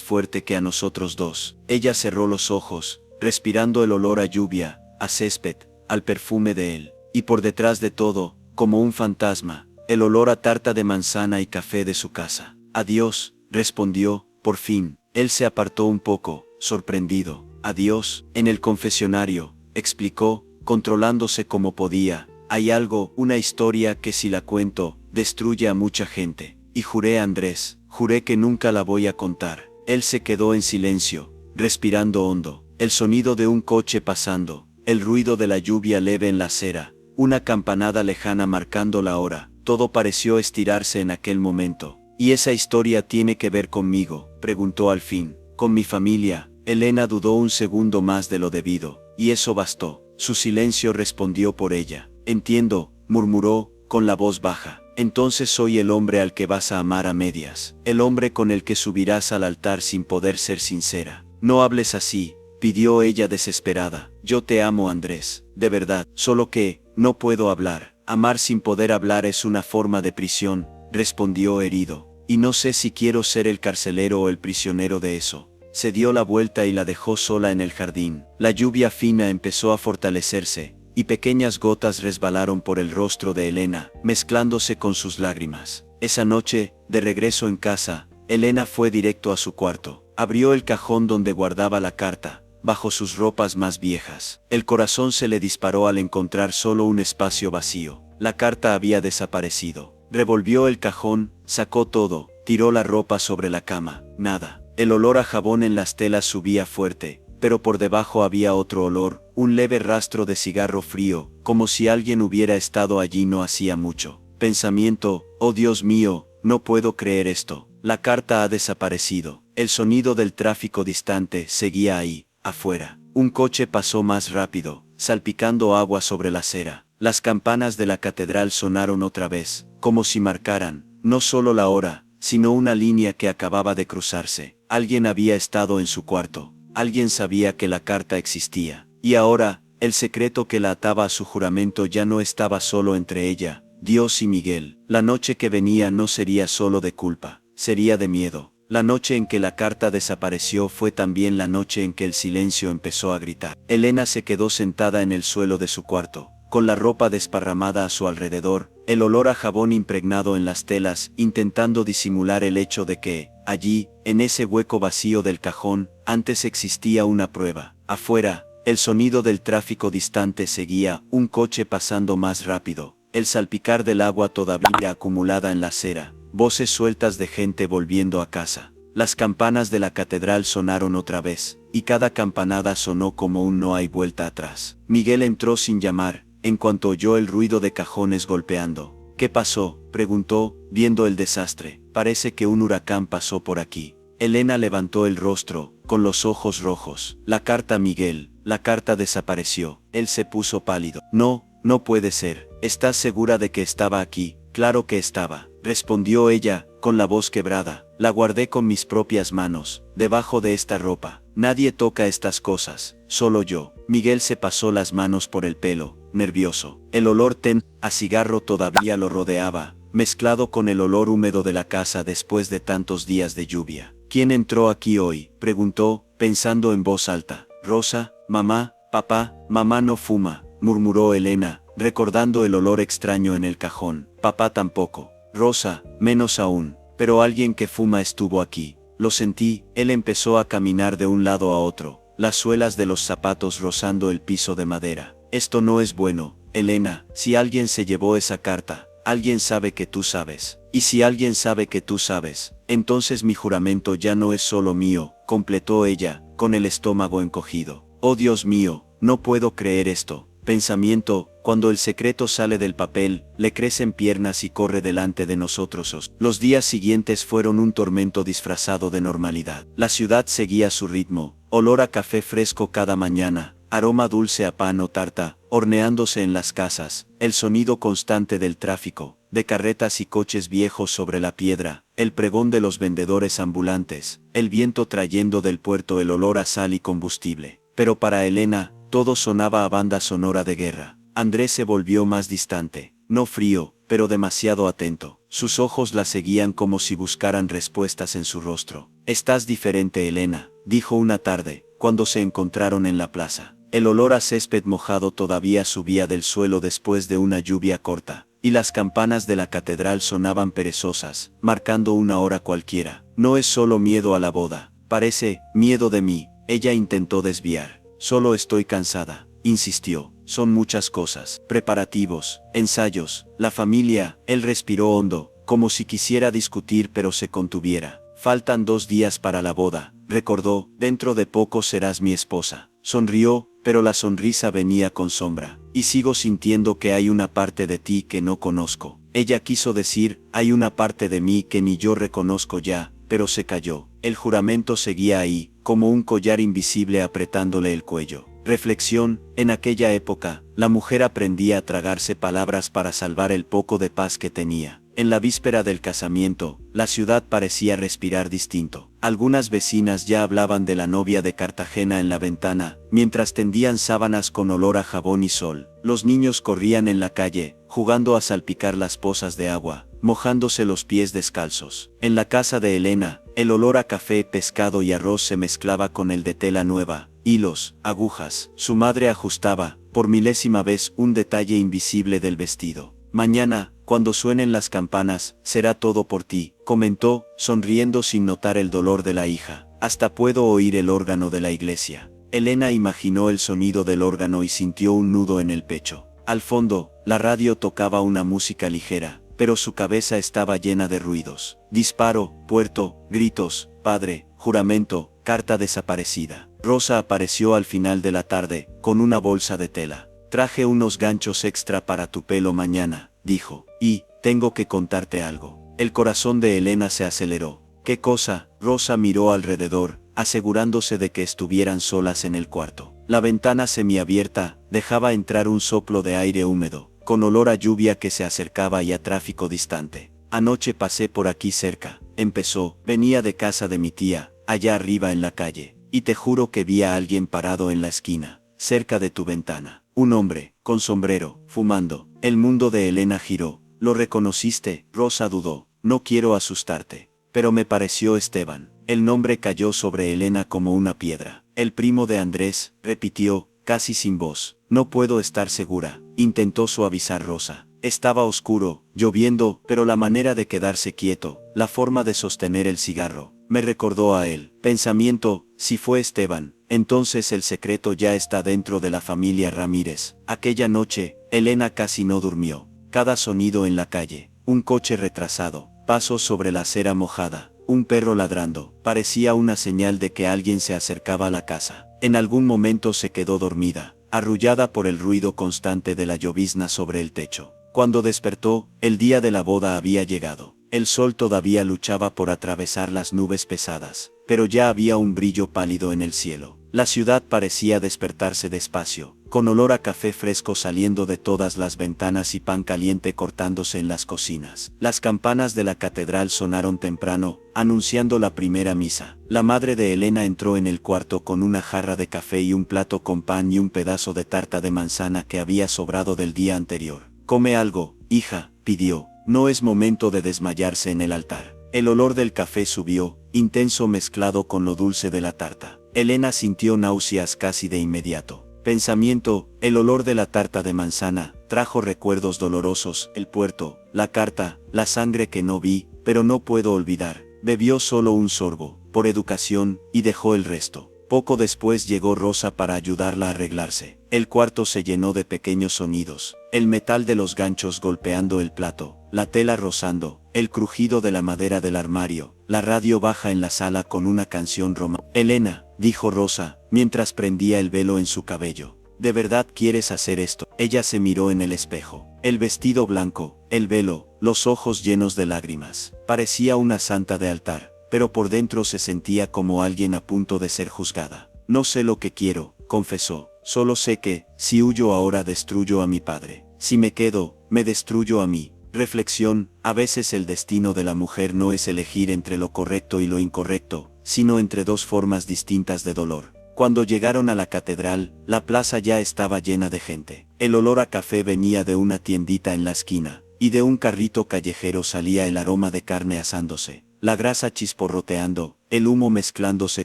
fuerte que a nosotros dos? Ella cerró los ojos, respirando el olor a lluvia, a césped, al perfume de él. Y por detrás de todo, como un fantasma, el olor a tarta de manzana y café de su casa. Adiós, respondió, por fin. Él se apartó un poco, sorprendido. Adiós. En el confesionario, explicó, controlándose como podía. Hay algo, una historia que si la cuento, destruye a mucha gente. Y juré, Andrés, juré que nunca la voy a contar. Él se quedó en silencio, respirando hondo. El sonido de un coche pasando, el ruido de la lluvia leve en la acera, una campanada lejana marcando la hora. Todo pareció estirarse en aquel momento. ¿Y esa historia tiene que ver conmigo?, preguntó al fin. Con mi familia. Elena dudó un segundo más de lo debido, y eso bastó. Su silencio respondió por ella. Entiendo, murmuró, con la voz baja. Entonces soy el hombre al que vas a amar a medias. El hombre con el que subirás al altar sin poder ser sincera. No hables así, pidió ella desesperada. Yo te amo, Andrés, de verdad. Solo que, no puedo hablar. Amar sin poder hablar es una forma de prisión, respondió herido. Y no sé si quiero ser el carcelero o el prisionero de eso. Se dio la vuelta y la dejó sola en el jardín. La lluvia fina empezó a fortalecerse, y pequeñas gotas resbalaron por el rostro de Elena, mezclándose con sus lágrimas. Esa noche, de regreso en casa, Elena fue directo a su cuarto. Abrió el cajón donde guardaba la carta, bajo sus ropas más viejas. El corazón se le disparó al encontrar solo un espacio vacío. La carta había desaparecido. Revolvió el cajón, sacó todo, tiró la ropa sobre la cama. Nada. El olor a jabón en las telas subía fuerte, pero por debajo había otro olor, un leve rastro de cigarro frío, como si alguien hubiera estado allí no hacía mucho. Pensamiento: oh Dios mío, no puedo creer esto. La carta ha desaparecido. El sonido del tráfico distante seguía ahí, afuera. Un coche pasó más rápido, salpicando agua sobre la acera. Las campanas de la catedral sonaron otra vez, como si marcaran, no solo la hora, sino una línea que acababa de cruzarse. Alguien había estado en su cuarto. Alguien sabía que la carta existía. Y ahora, el secreto que la ataba a su juramento ya no estaba solo entre ella, Dios y Miguel. La noche que venía no sería solo de culpa, sería de miedo. La noche en que la carta desapareció fue también la noche en que el silencio empezó a gritar. Elena se quedó sentada en el suelo de su cuarto, con la ropa desparramada a su alrededor, el olor a jabón impregnado en las telas, intentando disimular el hecho de que, allí, en ese hueco vacío del cajón, antes existía una prueba. Afuera, el sonido del tráfico distante seguía, un coche pasando más rápido, el salpicar del agua todavía acumulada en la acera, voces sueltas de gente volviendo a casa. Las campanas de la catedral sonaron otra vez, y cada campanada sonó como un no hay vuelta atrás. Miguel entró sin llamar, en cuanto oyó el ruido de cajones golpeando. ¿Qué pasó?, preguntó, viendo el desastre. Parece que un huracán pasó por aquí. Elena levantó el rostro, con los ojos rojos. La carta, Miguel, la carta desapareció. Él se puso pálido. No, no puede ser. ¿Estás segura de que estaba aquí? Claro que estaba, respondió ella, con la voz quebrada. La guardé con mis propias manos, debajo de esta ropa. Nadie toca estas cosas, solo yo. Miguel se pasó las manos por el pelo, nervioso. El olor a cigarro todavía lo rodeaba, mezclado con el olor húmedo de la casa después de tantos días de lluvia. ¿Quién entró aquí hoy?, preguntó, pensando en voz alta. Rosa, mamá, papá. Mamá no fuma, murmuró Elena, recordando el olor extraño en el cajón. Papá tampoco. Rosa, menos aún. Pero alguien que fuma estuvo aquí. Lo sentí. Él empezó a caminar de un lado a otro, las suelas de los zapatos rozando el piso de madera. Esto no es bueno, Elena. Si alguien se llevó esa carta, alguien sabe que tú sabes. Y si alguien sabe que tú sabes, entonces mi juramento ya no es solo mío, completó ella, con el estómago encogido. Oh Dios mío, no puedo creer esto. Pensamiento: cuando el secreto sale del papel, le crecen piernas y corre delante de nosotros. Los días siguientes fueron un tormento disfrazado de normalidad. La ciudad seguía su ritmo, olor a café fresco cada mañana, aroma dulce a pan o tarta, horneándose en las casas, el sonido constante del tráfico, de carretas y coches viejos sobre la piedra, el pregón de los vendedores ambulantes, el viento trayendo del puerto el olor a sal y combustible. Pero para Elena, todo sonaba a banda sonora de guerra. Andrés se volvió más distante, no frío, pero demasiado atento. Sus ojos la seguían como si buscaran respuestas en su rostro. Estás diferente, Elena, dijo una tarde, cuando se encontraron en la plaza. El olor a césped mojado todavía subía del suelo después de una lluvia corta, y las campanas de la catedral sonaban perezosas, marcando una hora cualquiera. No es solo miedo a la boda, parece miedo de mí. Ella intentó desviar. Solo estoy cansada, insistió. Son muchas cosas. Preparativos, ensayos, la familia. Él respiró hondo, como si quisiera discutir pero se contuviera. Faltan 2 días para la boda, recordó. Dentro de poco serás mi esposa. Sonrió, pero la sonrisa venía con sombra. Y sigo sintiendo que hay una parte de ti que no conozco. Ella quiso decir, hay una parte de mí que ni yo reconozco ya, pero se calló. El juramento seguía ahí, como un collar invisible apretándole el cuello. Reflexión: en aquella época, la mujer aprendía a tragarse palabras para salvar el poco de paz que tenía. En la víspera del casamiento, la ciudad parecía respirar distinto. Algunas vecinas ya hablaban de la novia de Cartagena en la ventana, mientras tendían sábanas con olor a jabón y sol. Los niños corrían en la calle, jugando a salpicar las pozas de agua, mojándose los pies descalzos. En la casa de Elena, el olor a café, pescado y arroz se mezclaba con el de tela nueva, hilos, agujas. Su madre ajustaba, por milésima vez, un detalle invisible del vestido. Mañana, cuando suenen las campanas, será todo por ti, comentó, sonriendo sin notar el dolor de la hija. Hasta puedo oír el órgano de la iglesia. Elena imaginó el sonido del órgano y sintió un nudo en el pecho. Al fondo, la radio tocaba una música ligera, pero su cabeza estaba llena de ruidos. Disparo, puerto, gritos, padre, juramento, carta desaparecida. Rosa apareció al final de la tarde, con una bolsa de tela. Traje unos ganchos extra para tu pelo mañana, dijo. Y, tengo que contarte algo. El corazón de Elena se aceleró. ¿Qué cosa? Rosa miró alrededor, asegurándose de que estuvieran solas en el cuarto. La ventana semiabierta dejaba entrar un soplo de aire húmedo, con olor a lluvia que se acercaba y a tráfico distante. Anoche pasé por aquí cerca, empezó. Venía de casa de mi tía, allá arriba en la calle, y te juro que vi a alguien parado en la esquina, cerca de tu ventana. Un hombre, con sombrero, fumando. El mundo de Elena giró. ¿Lo reconociste? Rosa dudó. No quiero asustarte, pero me pareció Esteban. El nombre cayó sobre Elena como una piedra. El primo de Andrés, repitió, casi sin voz. No puedo estar segura, intentó suavizar Rosa. Estaba oscuro, lloviendo, pero la manera de quedarse quieto, la forma de sostener el cigarro, me recordó a él. Pensamiento, si fue Esteban, entonces el secreto ya está dentro de la familia Ramírez. Aquella noche, Elena casi no durmió. Cada sonido en la calle, un coche retrasado, pasos sobre la acera mojada, un perro ladrando, parecía una señal de que alguien se acercaba a la casa. En algún momento se quedó dormida, arrullada por el ruido constante de la llovizna sobre el techo. Cuando despertó, el día de la boda había llegado. El sol todavía luchaba por atravesar las nubes pesadas, pero ya había un brillo pálido en el cielo. La ciudad parecía despertarse despacio, con olor a café fresco saliendo de todas las ventanas y pan caliente cortándose en las cocinas. Las campanas de la catedral sonaron temprano, anunciando la primera misa. La madre de Elena entró en el cuarto con una jarra de café y un plato con pan y un pedazo de tarta de manzana que había sobrado del día anterior. «Come algo, hija», pidió. No es momento de desmayarse en el altar. El olor del café subió, intenso mezclado con lo dulce de la tarta. Elena sintió náuseas casi de inmediato. Pensamiento, el olor de la tarta de manzana, trajo recuerdos dolorosos, el puerto, la carta, la sangre que no vi, pero no puedo olvidar. Bebió solo un sorbo, por educación, y dejó el resto. Poco después llegó Rosa para ayudarla a arreglarse. El cuarto se llenó de pequeños sonidos, el metal de los ganchos golpeando el plato, la tela rozando, el crujido de la madera del armario, la radio baja en la sala con una canción romántica. «Elena», dijo Rosa, mientras prendía el velo en su cabello, «¿de verdad quieres hacer esto?» Ella se miró en el espejo. El vestido blanco, el velo, los ojos llenos de lágrimas. Parecía una santa de altar, pero por dentro se sentía como alguien a punto de ser juzgada. «No sé lo que quiero», confesó. «Solo sé que, si huyo ahora destruyo a mi padre. Si me quedo, me destruyo a mí». Reflexión, a veces el destino de la mujer no es elegir entre lo correcto y lo incorrecto, sino entre dos formas distintas de dolor. Cuando llegaron a la catedral, la plaza ya estaba llena de gente. El olor a café venía de una tiendita en la esquina, y de un carrito callejero salía el aroma de carne asándose, la grasa chisporroteando, el humo mezclándose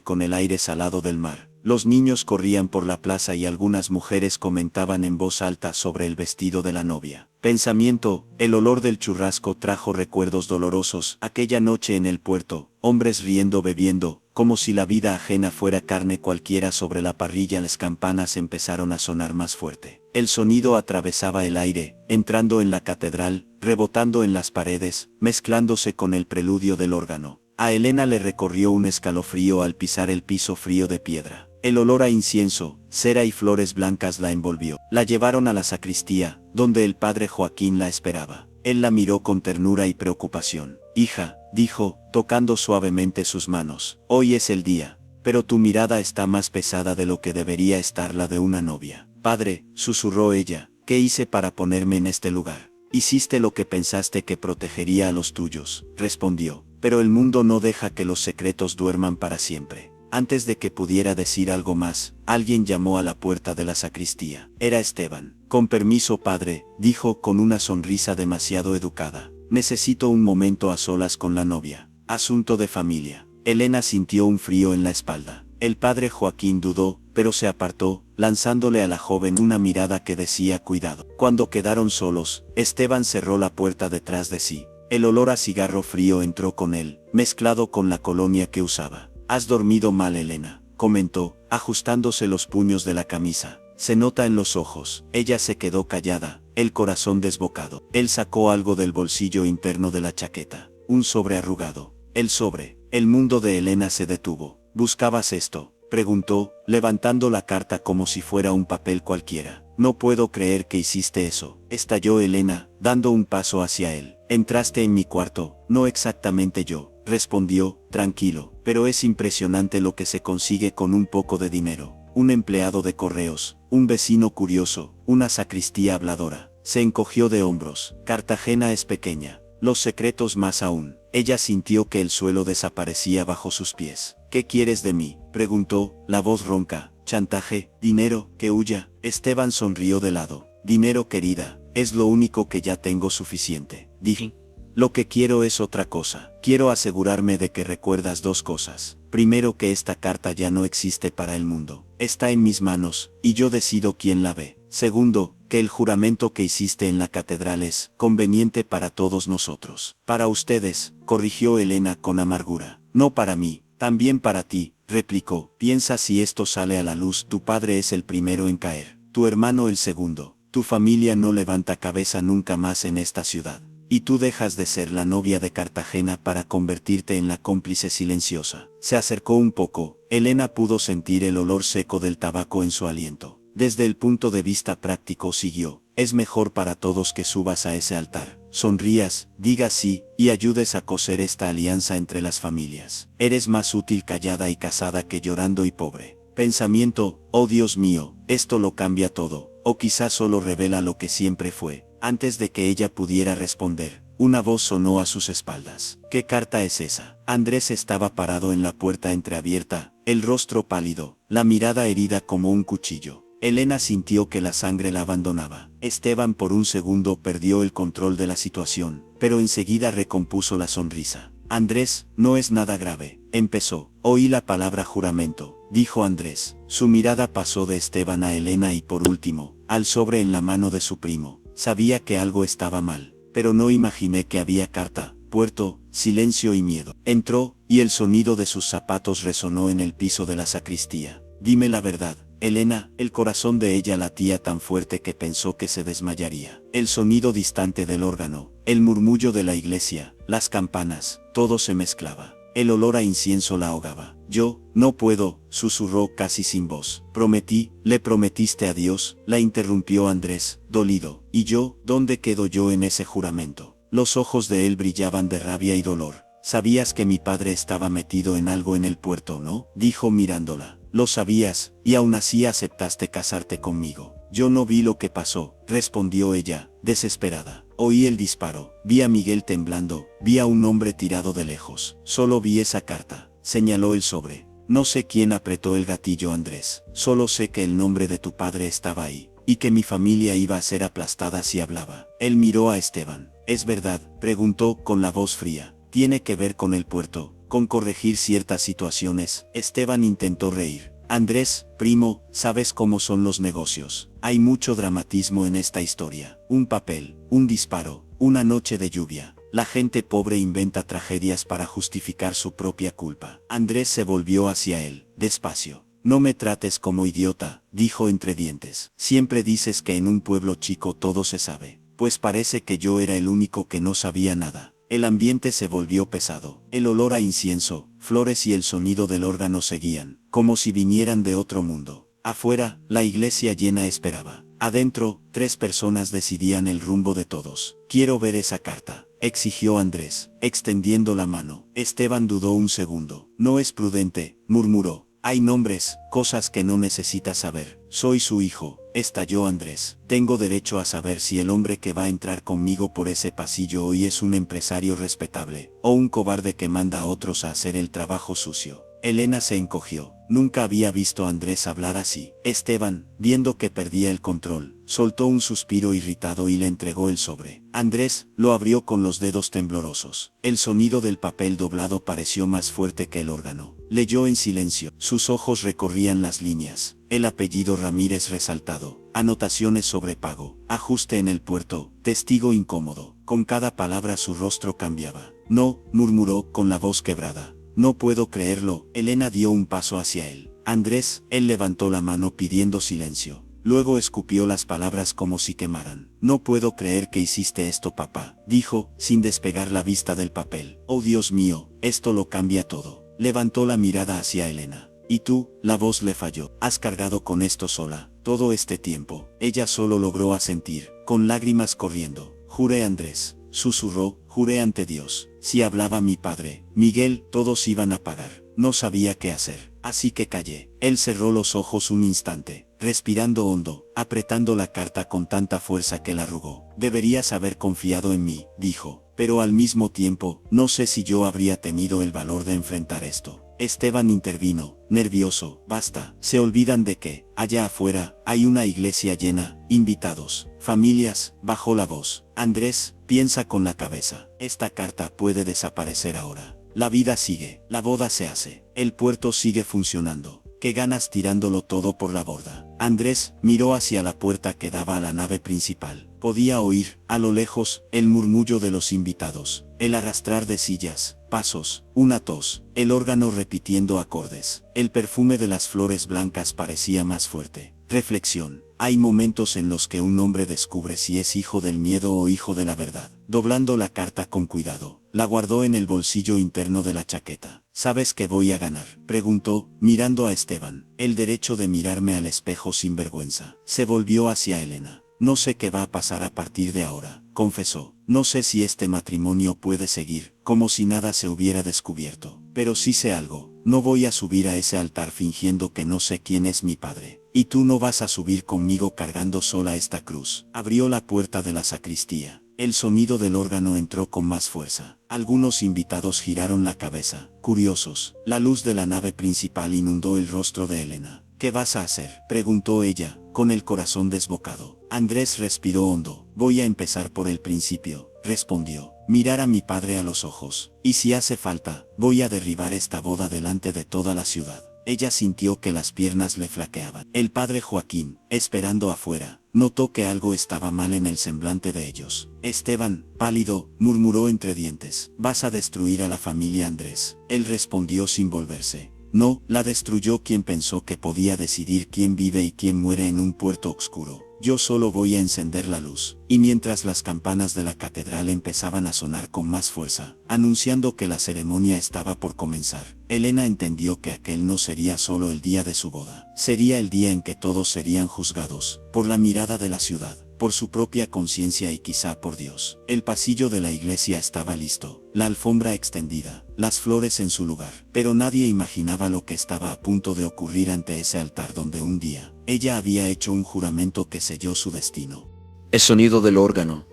con el aire salado del mar. Los niños corrían por la plaza y algunas mujeres comentaban en voz alta sobre el vestido de la novia. Pensamiento, el olor del churrasco trajo recuerdos dolorosos. Aquella noche en el puerto, hombres riendo bebiendo, como si la vida ajena fuera carne cualquiera sobre la parrilla. Las campanas empezaron a sonar más fuerte. El sonido atravesaba el aire, entrando en la catedral, rebotando en las paredes, mezclándose con el preludio del órgano. A Elena le recorrió un escalofrío al pisar el piso frío de piedra. El olor a incienso, cera y flores blancas la envolvió. La llevaron a la sacristía, donde el padre Joaquín la esperaba. Él la miró con ternura y preocupación. «Hija», dijo, tocando suavemente sus manos, «hoy es el día, pero tu mirada está más pesada de lo que debería estar la de una novia». «Padre», susurró ella, «¿qué hice para ponerme en este lugar?» «Hiciste lo que pensaste que protegería a los tuyos», respondió. «Pero el mundo no deja que los secretos duerman para siempre». Antes de que pudiera decir algo más, alguien llamó a la puerta de la sacristía. Era Esteban. «Con permiso, padre», dijo con una sonrisa demasiado educada. «Necesito un momento a solas con la novia. Asunto de familia». Elena sintió un frío en la espalda. El padre Joaquín dudó, pero se apartó, lanzándole a la joven una mirada que decía cuidado. Cuando quedaron solos, Esteban cerró la puerta detrás de sí. El olor a cigarro frío entró con él, mezclado con la colonia que usaba. «Has dormido mal, Elena», comentó, ajustándose los puños de la camisa. «Se nota en los ojos». Ella se quedó callada, el corazón desbocado. Él sacó algo del bolsillo interno de la chaqueta. Un sobre arrugado. El sobre, El mundo de Elena se detuvo. ¿Buscabas esto?, preguntó, levantando la carta como si fuera un papel cualquiera. No puedo creer que hiciste eso, estalló Elena, dando un paso hacia él. Entraste en mi cuarto. No exactamente yo, respondió, tranquilo, pero es impresionante lo que se consigue con un poco de dinero. Un empleado de correos, un vecino curioso, una sacristía habladora. Se encogió de hombros. Cartagena es pequeña. Los secretos más aún. Ella sintió que el suelo desaparecía bajo sus pies. ¿Qué quieres de mí?, preguntó, la voz ronca. Chantaje, dinero, que huya. Esteban sonrió de lado. Dinero, querida, es lo único que ya tengo suficiente. Dije. Lo que quiero es otra cosa. Quiero asegurarme de que recuerdas dos cosas. Primero, que esta carta ya no existe para el mundo. Está en mis manos, y yo decido quién la ve. Segundo, que el juramento que hiciste en la catedral es conveniente para todos nosotros. Para ustedes, corrigió Elena con amargura. No para mí, también para ti, replicó. Piensa si esto sale a la luz, tu padre es el primero en caer, tu hermano el segundo. Tu familia no levanta cabeza nunca más en esta ciudad. Y tú dejas de ser la novia de Cartagena para convertirte en la cómplice silenciosa. Se acercó un poco. Elena pudo sentir el olor seco del tabaco en su aliento. Desde el punto de vista práctico, siguió, es mejor para todos que subas a ese altar, sonrías, digas sí, y ayudes a coser esta alianza entre las familias. Eres más útil callada y casada que llorando y pobre. Pensamiento, oh Dios mío, esto lo cambia todo, o quizás solo revela lo que siempre fue. Antes de que ella pudiera responder, una voz sonó a sus espaldas. ¿Qué carta es esa? Andrés estaba parado en la puerta entreabierta, el rostro pálido, la mirada herida como un cuchillo. Elena sintió que la sangre la abandonaba. Esteban por un segundo perdió el control de la situación, pero enseguida recompuso la sonrisa. Andrés, no es nada grave, empezó. Oí la palabra juramento, dijo Andrés. Su mirada pasó de Esteban a Elena y por último, al sobre en la mano de su primo. Sabía que algo estaba mal, pero no imaginé que había carta, puerto, silencio y miedo. Entró, y el sonido de sus zapatos resonó en el piso de la sacristía. Dime la verdad, Elena. El corazón de ella latía tan fuerte que pensó que se desmayaría. El sonido distante del órgano, el murmullo de la iglesia, las campanas, todo se mezclaba. El olor a incienso la ahogaba. Yo, no puedo, susurró casi sin voz. Prometí, le prometiste a Dios, la interrumpió Andrés, dolido. ¿Y yo, dónde quedo yo en ese juramento? Los ojos de él brillaban de rabia y dolor. Sabías que mi padre estaba metido en algo en el puerto, ¿no?, dijo mirándola. Lo sabías, y aún así aceptaste casarte conmigo. Yo no vi lo que pasó, respondió ella, desesperada. Oí el disparo, vi a Miguel temblando, vi a un hombre tirado de lejos. Solo vi esa carta, señaló el sobre. No sé quién apretó el gatillo, Andrés. Solo sé que el nombre de tu padre estaba ahí, y que mi familia iba a ser aplastada si hablaba. Él miró a Esteban. ¿Es verdad?, preguntó con la voz fría. ¿Tiene que ver con el puerto, con corregir ciertas situaciones? Esteban intentó reír. Andrés, primo, sabes cómo son los negocios. Hay mucho dramatismo en esta historia. Un papel, un disparo, una noche de lluvia. La gente pobre inventa tragedias para justificar su propia culpa. Andrés se volvió hacia él, despacio. No me trates como idiota, dijo entre dientes. Siempre dices que en un pueblo chico todo se sabe. Pues parece que yo era el único que no sabía nada. El ambiente se volvió pesado. El olor a incienso, flores y el sonido del órgano seguían, como si vinieran de otro mundo. Afuera, la iglesia llena esperaba. Adentro, 3 personas decidían el rumbo de todos. Quiero ver esa carta, exigió Andrés, extendiendo la mano. Esteban dudó un segundo. No es prudente, murmuró. Hay nombres, cosas que no necesitas saber. Soy su hijo, estalló Andrés. Tengo derecho a saber si el hombre que va a entrar conmigo por ese pasillo hoy es un empresario respetable, o un cobarde que manda a otros a hacer el trabajo sucio. Elena se encogió. Nunca había visto a Andrés hablar así. Esteban, viendo que perdía el control, soltó un suspiro irritado y le entregó el sobre. Andrés lo abrió con los dedos temblorosos. El sonido del papel doblado pareció más fuerte que el órgano. Leyó en silencio. Sus ojos recorrían las líneas. El apellido Ramírez resaltado. Anotaciones sobre pago. Ajuste en el puerto. Testigo incómodo. Con cada palabra su rostro cambiaba. No, murmuró con la voz quebrada. No puedo creerlo. Elena dio un paso hacia él. Andrés, él levantó la mano pidiendo silencio. Luego escupió las palabras como si quemaran. No puedo creer que hiciste esto, papá, dijo, sin despegar la vista del papel. Oh Dios mío, esto lo cambia todo. Levantó la mirada hacia Elena. Y tú, la voz le falló. Has cargado con esto sola, todo este tiempo. Ella solo logró asentir, con lágrimas corriendo. Juré, Andrés, susurró, juré ante Dios. Si hablaba mi padre, Miguel, todos iban a pagar. No sabía qué hacer, así que callé. Él cerró los ojos un instante, respirando hondo, apretando la carta con tanta fuerza que la arrugó. Deberías haber confiado en mí, dijo, pero al mismo tiempo, no sé si yo habría tenido el valor de enfrentar esto. Esteban intervino, nervioso. Basta, se olvidan de que, allá afuera, hay una iglesia llena, invitados, familias, bajó la voz. Andrés, piensa con la cabeza. Esta carta puede desaparecer ahora. La vida sigue, la boda se hace, el puerto sigue funcionando. ¿Qué ganas tirándolo todo por la borda? Andrés miró hacia la puerta que daba a la nave principal. Podía oír, a lo lejos, el murmullo de los invitados, el arrastrar de sillas, pasos, una tos, el órgano repitiendo acordes. El perfume de las flores blancas parecía más fuerte. Reflexión. Hay momentos en los que un hombre descubre si es hijo del miedo o hijo de la verdad. Doblando la carta con cuidado, la guardó en el bolsillo interno de la chaqueta. ¿Sabes qué voy a ganar?, preguntó, mirando a Esteban. El derecho de mirarme al espejo sin vergüenza. Se volvió hacia Elena. No sé qué va a pasar a partir de ahora, confesó. No sé si este matrimonio puede seguir, como si nada se hubiera descubierto. Pero sí sé algo, no voy a subir a ese altar fingiendo que no sé quién es mi padre. Y tú no vas a subir conmigo cargando sola esta cruz. Abrió la puerta de la sacristía. El sonido del órgano entró con más fuerza. Algunos invitados giraron la cabeza, curiosos. La luz de la nave principal inundó el rostro de Elena. ¿Qué vas a hacer?, preguntó ella, con el corazón desbocado. Andrés respiró hondo. Voy a empezar por el principio, respondió. Mirar a mi padre a los ojos. Y si hace falta, voy a derribar esta boda delante de toda la ciudad. Ella sintió que las piernas le flaqueaban. El padre Joaquín, esperando afuera, notó que algo estaba mal en el semblante de ellos. Esteban, pálido, murmuró entre dientes. ¿Vas a destruir a la familia, Andrés? Él respondió sin volverse. No, la destruyó quien pensó que podía decidir quién vive y quién muere en un puerto oscuro. Yo solo voy a encender la luz. Y mientras las campanas de la catedral empezaban a sonar con más fuerza, anunciando que la ceremonia estaba por comenzar, Elena entendió que aquel no sería solo el día de su boda. Sería el día en que todos serían juzgados, por la mirada de la ciudad, por su propia conciencia y quizá por Dios. El pasillo de la iglesia estaba listo, la alfombra extendida, las flores en su lugar. Pero nadie imaginaba lo que estaba a punto de ocurrir ante ese altar donde un día, ella había hecho un juramento que selló su destino. El sonido del órgano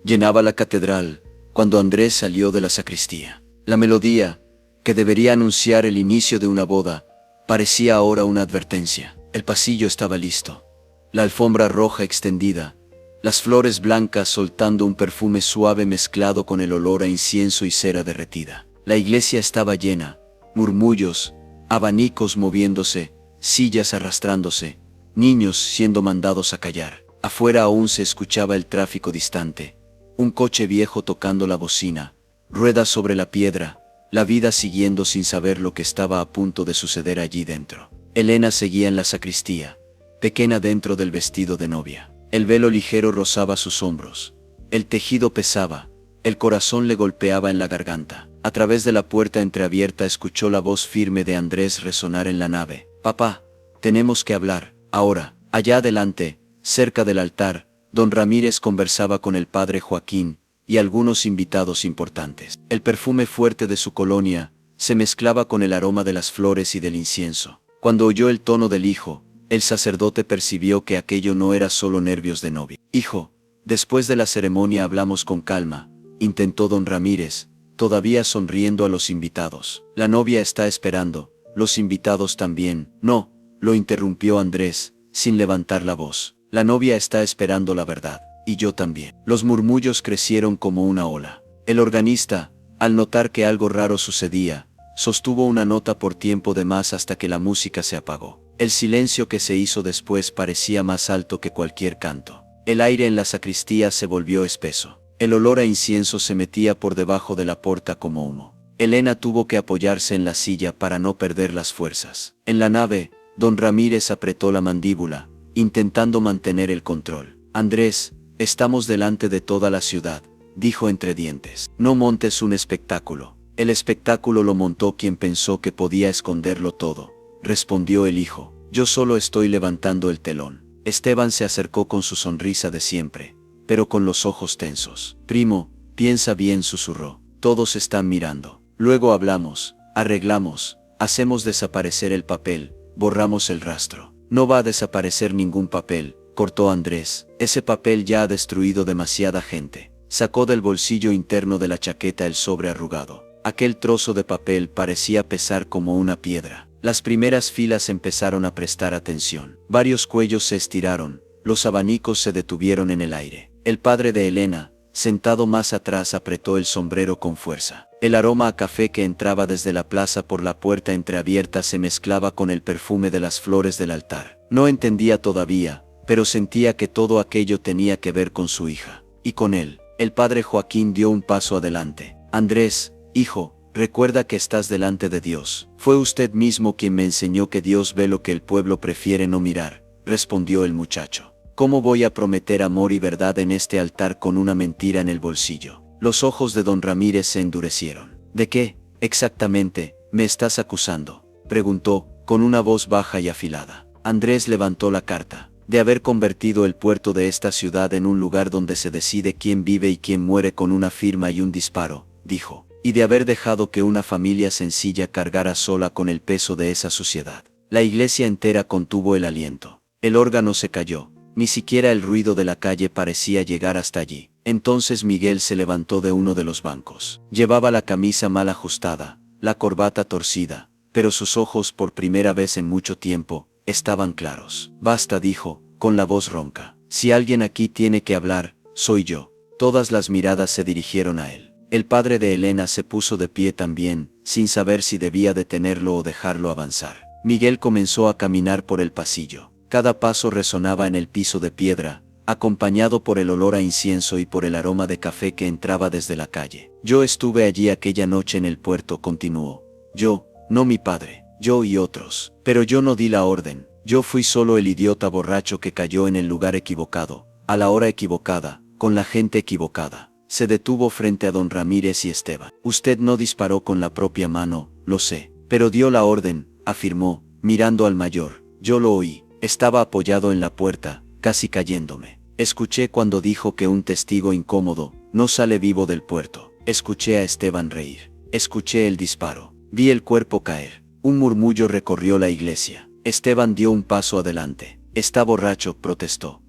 llenaba la catedral cuando Andrés salió de la sacristía. La melodía, que debería anunciar el inicio de una boda, parecía ahora una advertencia. El pasillo estaba listo, la alfombra roja extendida, las flores blancas soltando un perfume suave mezclado con el olor a incienso y cera derretida. La iglesia estaba llena, murmullos, abanicos moviéndose, sillas arrastrándose, niños siendo mandados a callar. Afuera aún se escuchaba el tráfico distante, un coche viejo tocando la bocina, ruedas sobre la piedra, la vida siguiendo sin saber lo que estaba a punto de suceder allí dentro. Elena seguía en la sacristía, pequeña dentro del vestido de novia. El velo ligero rozaba sus hombros, el tejido pesaba, el corazón le golpeaba en la garganta. A través de la puerta entreabierta escuchó la voz firme de Andrés resonar en la nave. Papá, tenemos que hablar, ahora. Allá adelante, cerca del altar, don Ramírez conversaba con el padre Joaquín y algunos invitados importantes. El perfume fuerte de su colonia se mezclaba con el aroma de las flores y del incienso. Cuando oyó el tono del hijo, el sacerdote percibió que aquello no era solo nervios de novia. Hijo, después de la ceremonia hablamos con calma, intentó don Ramírez, todavía sonriendo a los invitados. La novia está esperando, los invitados también. No, lo interrumpió Andrés, sin levantar la voz. La novia está esperando la verdad, y yo también. Los murmullos crecieron como una ola. El organista, al notar que algo raro sucedía, sostuvo una nota por tiempo de más hasta que la música se apagó. El silencio que se hizo después parecía más alto que cualquier canto. El aire en la sacristía se volvió espeso. El olor a incienso se metía por debajo de la puerta como humo. Elena tuvo que apoyarse en la silla para no perder las fuerzas. En la nave, don Ramírez apretó la mandíbula, intentando mantener el control. Andrés, estamos delante de toda la ciudad, dijo entre dientes. No montes un espectáculo. El espectáculo lo montó quien pensó que podía esconderlo todo, respondió el hijo. Yo solo estoy levantando el telón. Esteban se acercó con su sonrisa de siempre, pero con los ojos tensos. Primo, piensa bien, susurró. Todos están mirando. Luego hablamos, arreglamos, hacemos desaparecer el papel, borramos el rastro. No va a desaparecer ningún papel, cortó Andrés. Ese papel ya ha destruido demasiada gente. Sacó del bolsillo interno de la chaqueta el sobre arrugado. Aquel trozo de papel parecía pesar como una piedra. Las primeras filas empezaron a prestar atención. Varios cuellos se estiraron, los abanicos se detuvieron en el aire. El padre de Elena, sentado más atrás, apretó el sombrero con fuerza. El aroma a café que entraba desde la plaza por la puerta entreabierta se mezclaba con el perfume de las flores del altar. No entendía todavía, pero sentía que todo aquello tenía que ver con su hija. Y con él. El padre Joaquín dio un paso adelante. Andrés, hijo, recuerda que estás delante de Dios. Fue usted mismo quien me enseñó que Dios ve lo que el pueblo prefiere no mirar, respondió el muchacho. ¿Cómo voy a prometer amor y verdad en este altar con una mentira en el bolsillo? Los ojos de don Ramírez se endurecieron. ¿De qué, exactamente, me estás acusando?, preguntó, con una voz baja y afilada. Andrés levantó la carta. De haber convertido el puerto de esta ciudad en un lugar donde se decide quién vive y quién muere con una firma y un disparo, dijo. Y de haber dejado que una familia sencilla cargara sola con el peso de esa suciedad. La iglesia entera contuvo el aliento. El órgano se cayó. Ni siquiera el ruido de la calle parecía llegar hasta allí. Entonces Miguel se levantó de uno de los bancos. Llevaba la camisa mal ajustada, la corbata torcida, pero sus ojos, por primera vez en mucho tiempo, estaban claros. Basta, dijo, con la voz ronca. Si alguien aquí tiene que hablar, soy yo. Todas las miradas se dirigieron a él. El padre de Elena se puso de pie también, sin saber si debía detenerlo o dejarlo avanzar. Miguel comenzó a caminar por el pasillo. Cada paso resonaba en el piso de piedra, acompañado por el olor a incienso y por el aroma de café que entraba desde la calle. Yo estuve allí aquella noche en el puerto, continuó. Yo, no mi padre, yo y otros. Pero yo no di la orden. Yo fui solo el idiota borracho que cayó en el lugar equivocado, a la hora equivocada, con la gente equivocada. Se detuvo frente a don Ramírez y Esteban. Usted no disparó con la propia mano, lo sé, pero dio la orden, afirmó, mirando al mayor. Yo lo oí. Estaba apoyado en la puerta, casi cayéndome. Escuché cuando dijo que un testigo incómodo no sale vivo del puerto. Escuché a Esteban reír. Escuché el disparo. Vi el cuerpo caer. Un murmullo recorrió la iglesia. Esteban dio un paso adelante. Está borracho, protestó.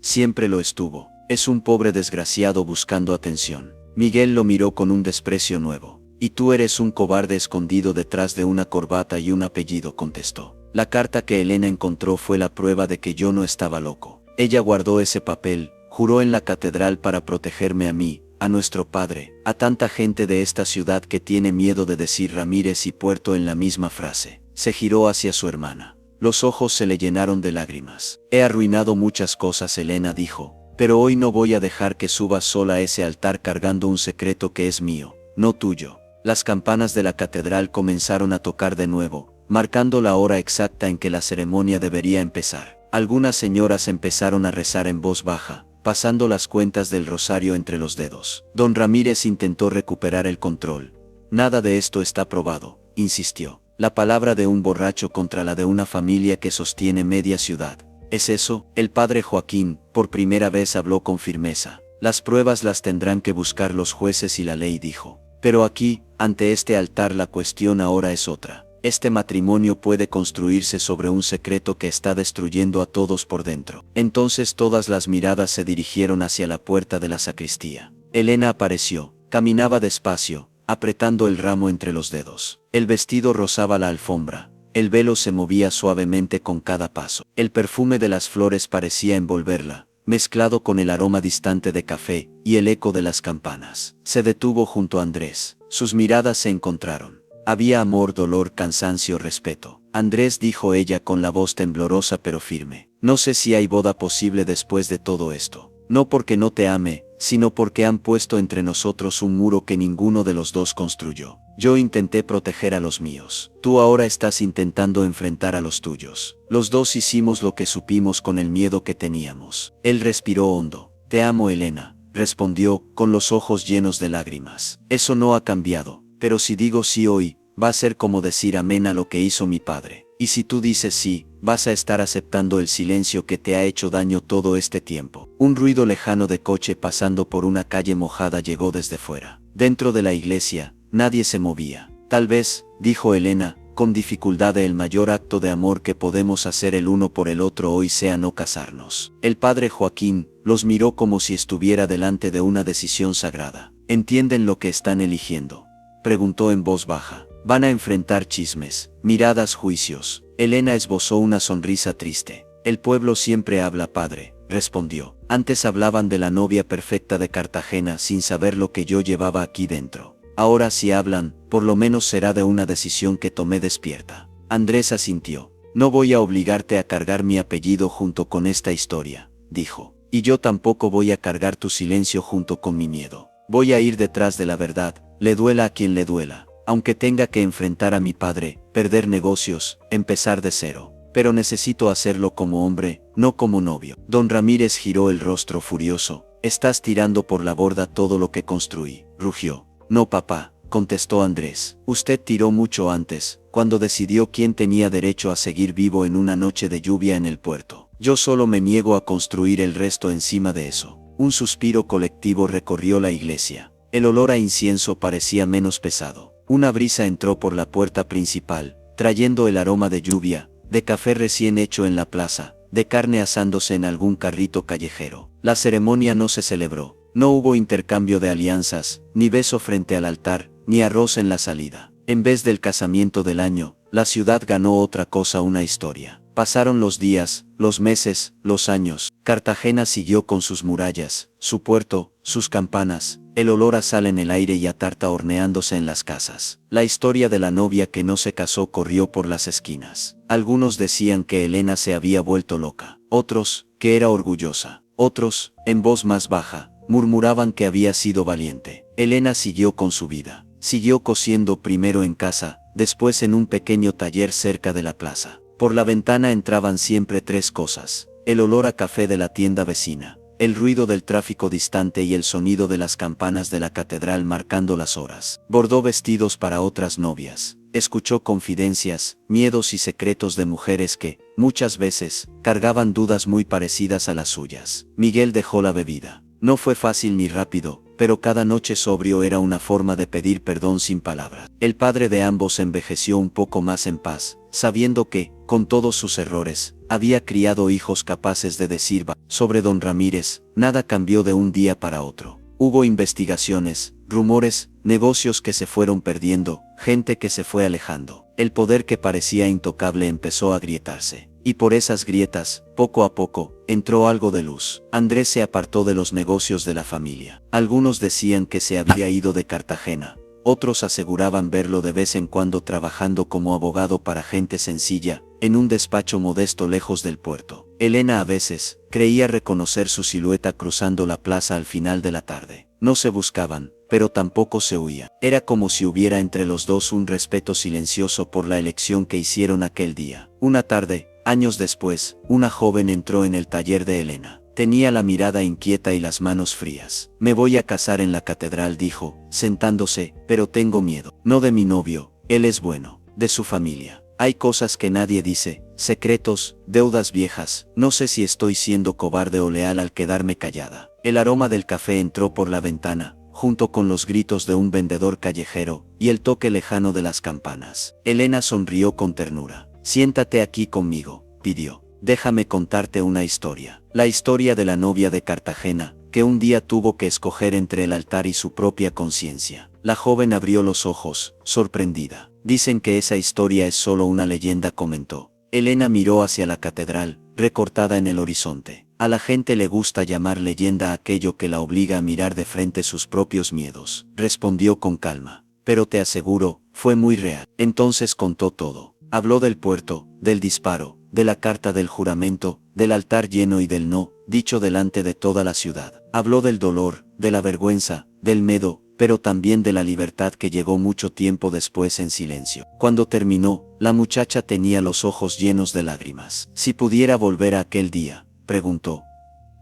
Siempre lo estuvo. Es un pobre desgraciado buscando atención. Miguel lo miró con un desprecio nuevo. Y tú eres un cobarde escondido detrás de una corbata y un apellido, contestó. La carta que Elena encontró fue la prueba de que yo no estaba loco. Ella guardó ese papel, juró en la catedral para protegerme a mí, a nuestro padre, a tanta gente de esta ciudad que tiene miedo de decir Ramírez y Puerto en la misma frase. Se giró hacia su hermana. Los ojos se le llenaron de lágrimas. He arruinado muchas cosas, Elena dijo, pero hoy no voy a dejar que subas sola a ese altar cargando un secreto que es mío, no tuyo. Las campanas de la catedral comenzaron a tocar de nuevo, marcando la hora exacta en que la ceremonia debería empezar. Algunas señoras empezaron a rezar en voz baja, pasando las cuentas del rosario entre los dedos. Don Ramírez intentó recuperar el control. Nada de esto está probado, insistió. La palabra de un borracho contra la de una familia que sostiene media ciudad. ¿Es eso? El padre Joaquín, por primera vez, habló con firmeza. Las pruebas las tendrán que buscar los jueces y la ley, dijo. Pero aquí, ante este altar, la cuestión ahora es otra. Este matrimonio puede construirse sobre un secreto que está destruyendo a todos por dentro. Entonces todas las miradas se dirigieron hacia la puerta de la sacristía. Elena apareció, caminaba despacio, apretando el ramo entre los dedos. El vestido rozaba la alfombra, el velo se movía suavemente con cada paso. El perfume de las flores parecía envolverla, mezclado con el aroma distante de café y el eco de las campanas. Se detuvo junto a Andrés. Sus miradas se encontraron. Había amor, dolor, cansancio, respeto. Andrés, dijo ella con la voz temblorosa pero firme. No sé si hay boda posible después de todo esto. No porque no te ame, sino porque han puesto entre nosotros un muro que ninguno de los dos construyó. Yo intenté proteger a los míos. Tú ahora estás intentando enfrentar a los tuyos. Los dos hicimos lo que supimos con el miedo que teníamos. Él respiró hondo. Te amo, Elena, respondió, con los ojos llenos de lágrimas. Eso no ha cambiado, pero si digo sí hoy, va a ser como decir amén a lo que hizo mi padre. Y si tú dices sí, vas a estar aceptando el silencio que te ha hecho daño todo este tiempo. Un ruido lejano de coche pasando por una calle mojada llegó desde fuera. Dentro de la iglesia, nadie se movía. Tal vez, dijo Elena, con dificultad, el mayor acto de amor que podemos hacer el uno por el otro hoy sea no casarnos. El padre Joaquín los miró como si estuviera delante de una decisión sagrada. ¿Entienden lo que están eligiendo?, preguntó en voz baja. Van a enfrentar chismes, miradas, juicios. Elena esbozó una sonrisa triste. El pueblo siempre habla, padre, respondió. Antes hablaban de la novia perfecta de Cartagena sin saber lo que yo llevaba aquí dentro. Ahora si hablan, por lo menos será de una decisión que tomé despierta. Andrés asintió. No voy a obligarte a cargar mi apellido junto con esta historia, dijo. Y yo tampoco voy a cargar tu silencio junto con mi miedo. Voy a ir detrás de la verdad, le duela a quien le duela. Aunque tenga que enfrentar a mi padre, perder negocios, empezar de cero. Pero necesito hacerlo como hombre, no como novio. Don Ramírez giró el rostro furioso. Estás tirando por la borda todo lo que construí, rugió. No, papá, contestó Andrés. Usted tiró mucho antes, cuando decidió quién tenía derecho a seguir vivo en una noche de lluvia en el puerto. Yo solo me niego a construir el resto encima de eso. Un suspiro colectivo recorrió la iglesia. El olor a incienso parecía menos pesado. Una brisa entró por la puerta principal, trayendo el aroma de lluvia, de café recién hecho en la plaza, de carne asándose en algún carrito callejero. La ceremonia no se celebró. No hubo intercambio de alianzas, ni beso frente al altar, ni arroz en la salida. En vez del casamiento del año, la ciudad ganó otra cosa, una historia. Pasaron los días, los meses, los años. Cartagena siguió con sus murallas, su puerto, sus campanas, el olor a sal en el aire y a tarta horneándose en las casas. La historia de la novia que no se casó corrió por las esquinas. Algunos decían que Elena se había vuelto loca. Otros, que era orgullosa. Otros, en voz más baja, murmuraban que había sido valiente. Elena siguió con su vida. Siguió cosiendo, primero en casa, después en un pequeño taller cerca de la plaza. Por la ventana entraban siempre tres cosas: el olor a café de la tienda vecina, el ruido del tráfico distante y el sonido de las campanas de la catedral marcando las horas. Bordó vestidos para otras novias. Escuchó confidencias, miedos y secretos de mujeres que, muchas veces, cargaban dudas muy parecidas a las suyas. Miguel dejó la bebida. No fue fácil ni rápido, pero cada noche sobrio era una forma de pedir perdón sin palabras. El padre de ambos envejeció un poco más en paz, sabiendo que, con todos sus errores, había criado hijos capaces de decir sobre don Ramírez. Nada cambió de un día para otro. Hubo investigaciones, rumores, negocios que se fueron perdiendo, gente que se fue alejando. El poder que parecía intocable empezó a agrietarse. Y por esas grietas, poco a poco, entró algo de luz. Andrés se apartó de los negocios de la familia. Algunos decían que se había ido de Cartagena. Otros aseguraban verlo de vez en cuando trabajando como abogado para gente sencilla, en un despacho modesto lejos del puerto. Elena a veces creía reconocer su silueta cruzando la plaza al final de la tarde. No se buscaban, pero tampoco se huía. Era como si hubiera entre los dos un respeto silencioso por la elección que hicieron aquel día. Una tarde, años después, una joven entró en el taller de Elena. Tenía la mirada inquieta y las manos frías. Me voy a casar en la catedral, dijo, sentándose, pero tengo miedo. No de mi novio, él es bueno, de su familia. Hay cosas que nadie dice, secretos, deudas viejas. No sé si estoy siendo cobarde o leal al quedarme callada. El aroma del café entró por la ventana, junto con los gritos de un vendedor callejero, y el toque lejano de las campanas. Elena sonrió con ternura. Siéntate aquí conmigo, pidió. Déjame contarte una historia. La historia de la novia de Cartagena, que un día tuvo que escoger entre el altar y su propia conciencia. La joven abrió los ojos, sorprendida. Dicen que esa historia es solo una leyenda, comentó. Elena miró hacia la catedral, recortada en el horizonte. A la gente le gusta llamar leyenda aquello que la obliga a mirar de frente sus propios miedos, respondió con calma. Pero te aseguro, fue muy real. Entonces contó todo. Habló del puerto, del disparo, de la carta del juramento, del altar lleno y del no, dicho delante de toda la ciudad. Habló del dolor, de la vergüenza, del miedo, pero también de la libertad que llegó mucho tiempo después en silencio. Cuando terminó, la muchacha tenía los ojos llenos de lágrimas. Si pudiera volver a aquel día, preguntó,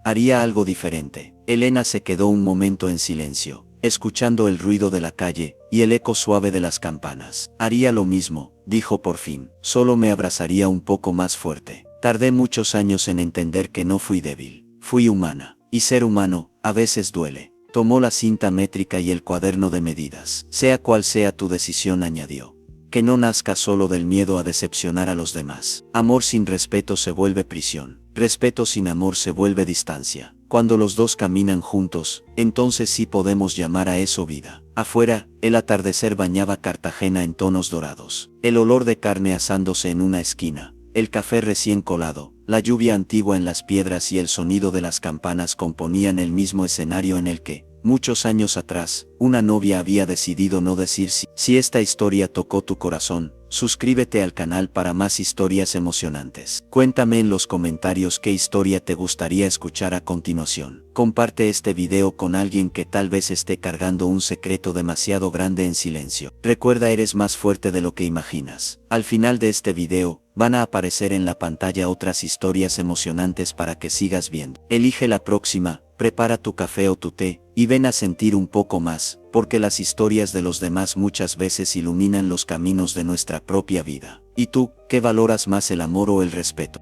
haría algo diferente. Elena se quedó un momento en silencio, escuchando el ruido de la calle y el eco suave de las campanas. Haría lo mismo, dijo por fin, solo me abrazaría un poco más fuerte. Tardé muchos años en entender que no fui débil, fui humana, y ser humano, a veces duele. Tomó la cinta métrica y el cuaderno de medidas. Sea cual sea tu decisión, añadió, que no nazca solo del miedo a decepcionar a los demás. Amor sin respeto se vuelve prisión. Respeto sin amor se vuelve distancia. Cuando los dos caminan juntos, entonces sí podemos llamar a eso vida. Afuera, el atardecer bañaba Cartagena en tonos dorados. El olor de carne asándose en una esquina, el café recién colado, la lluvia antigua en las piedras y el sonido de las campanas componían el mismo escenario en el que, muchos años atrás, una novia había decidido no decir sí. Si esta historia tocó tu corazón, suscríbete al canal para más historias emocionantes. Cuéntame en los comentarios qué historia te gustaría escuchar a continuación. Comparte este video con alguien que tal vez esté cargando un secreto demasiado grande en silencio. Recuerda, eres más fuerte de lo que imaginas. Al final de este video, van a aparecer en la pantalla otras historias emocionantes para que sigas viendo. Elige la próxima, prepara tu café o tu té, y ven a sentir un poco más, porque las historias de los demás muchas veces iluminan los caminos de nuestra propia vida. ¿Y tú, qué valoras más, el amor o el respeto?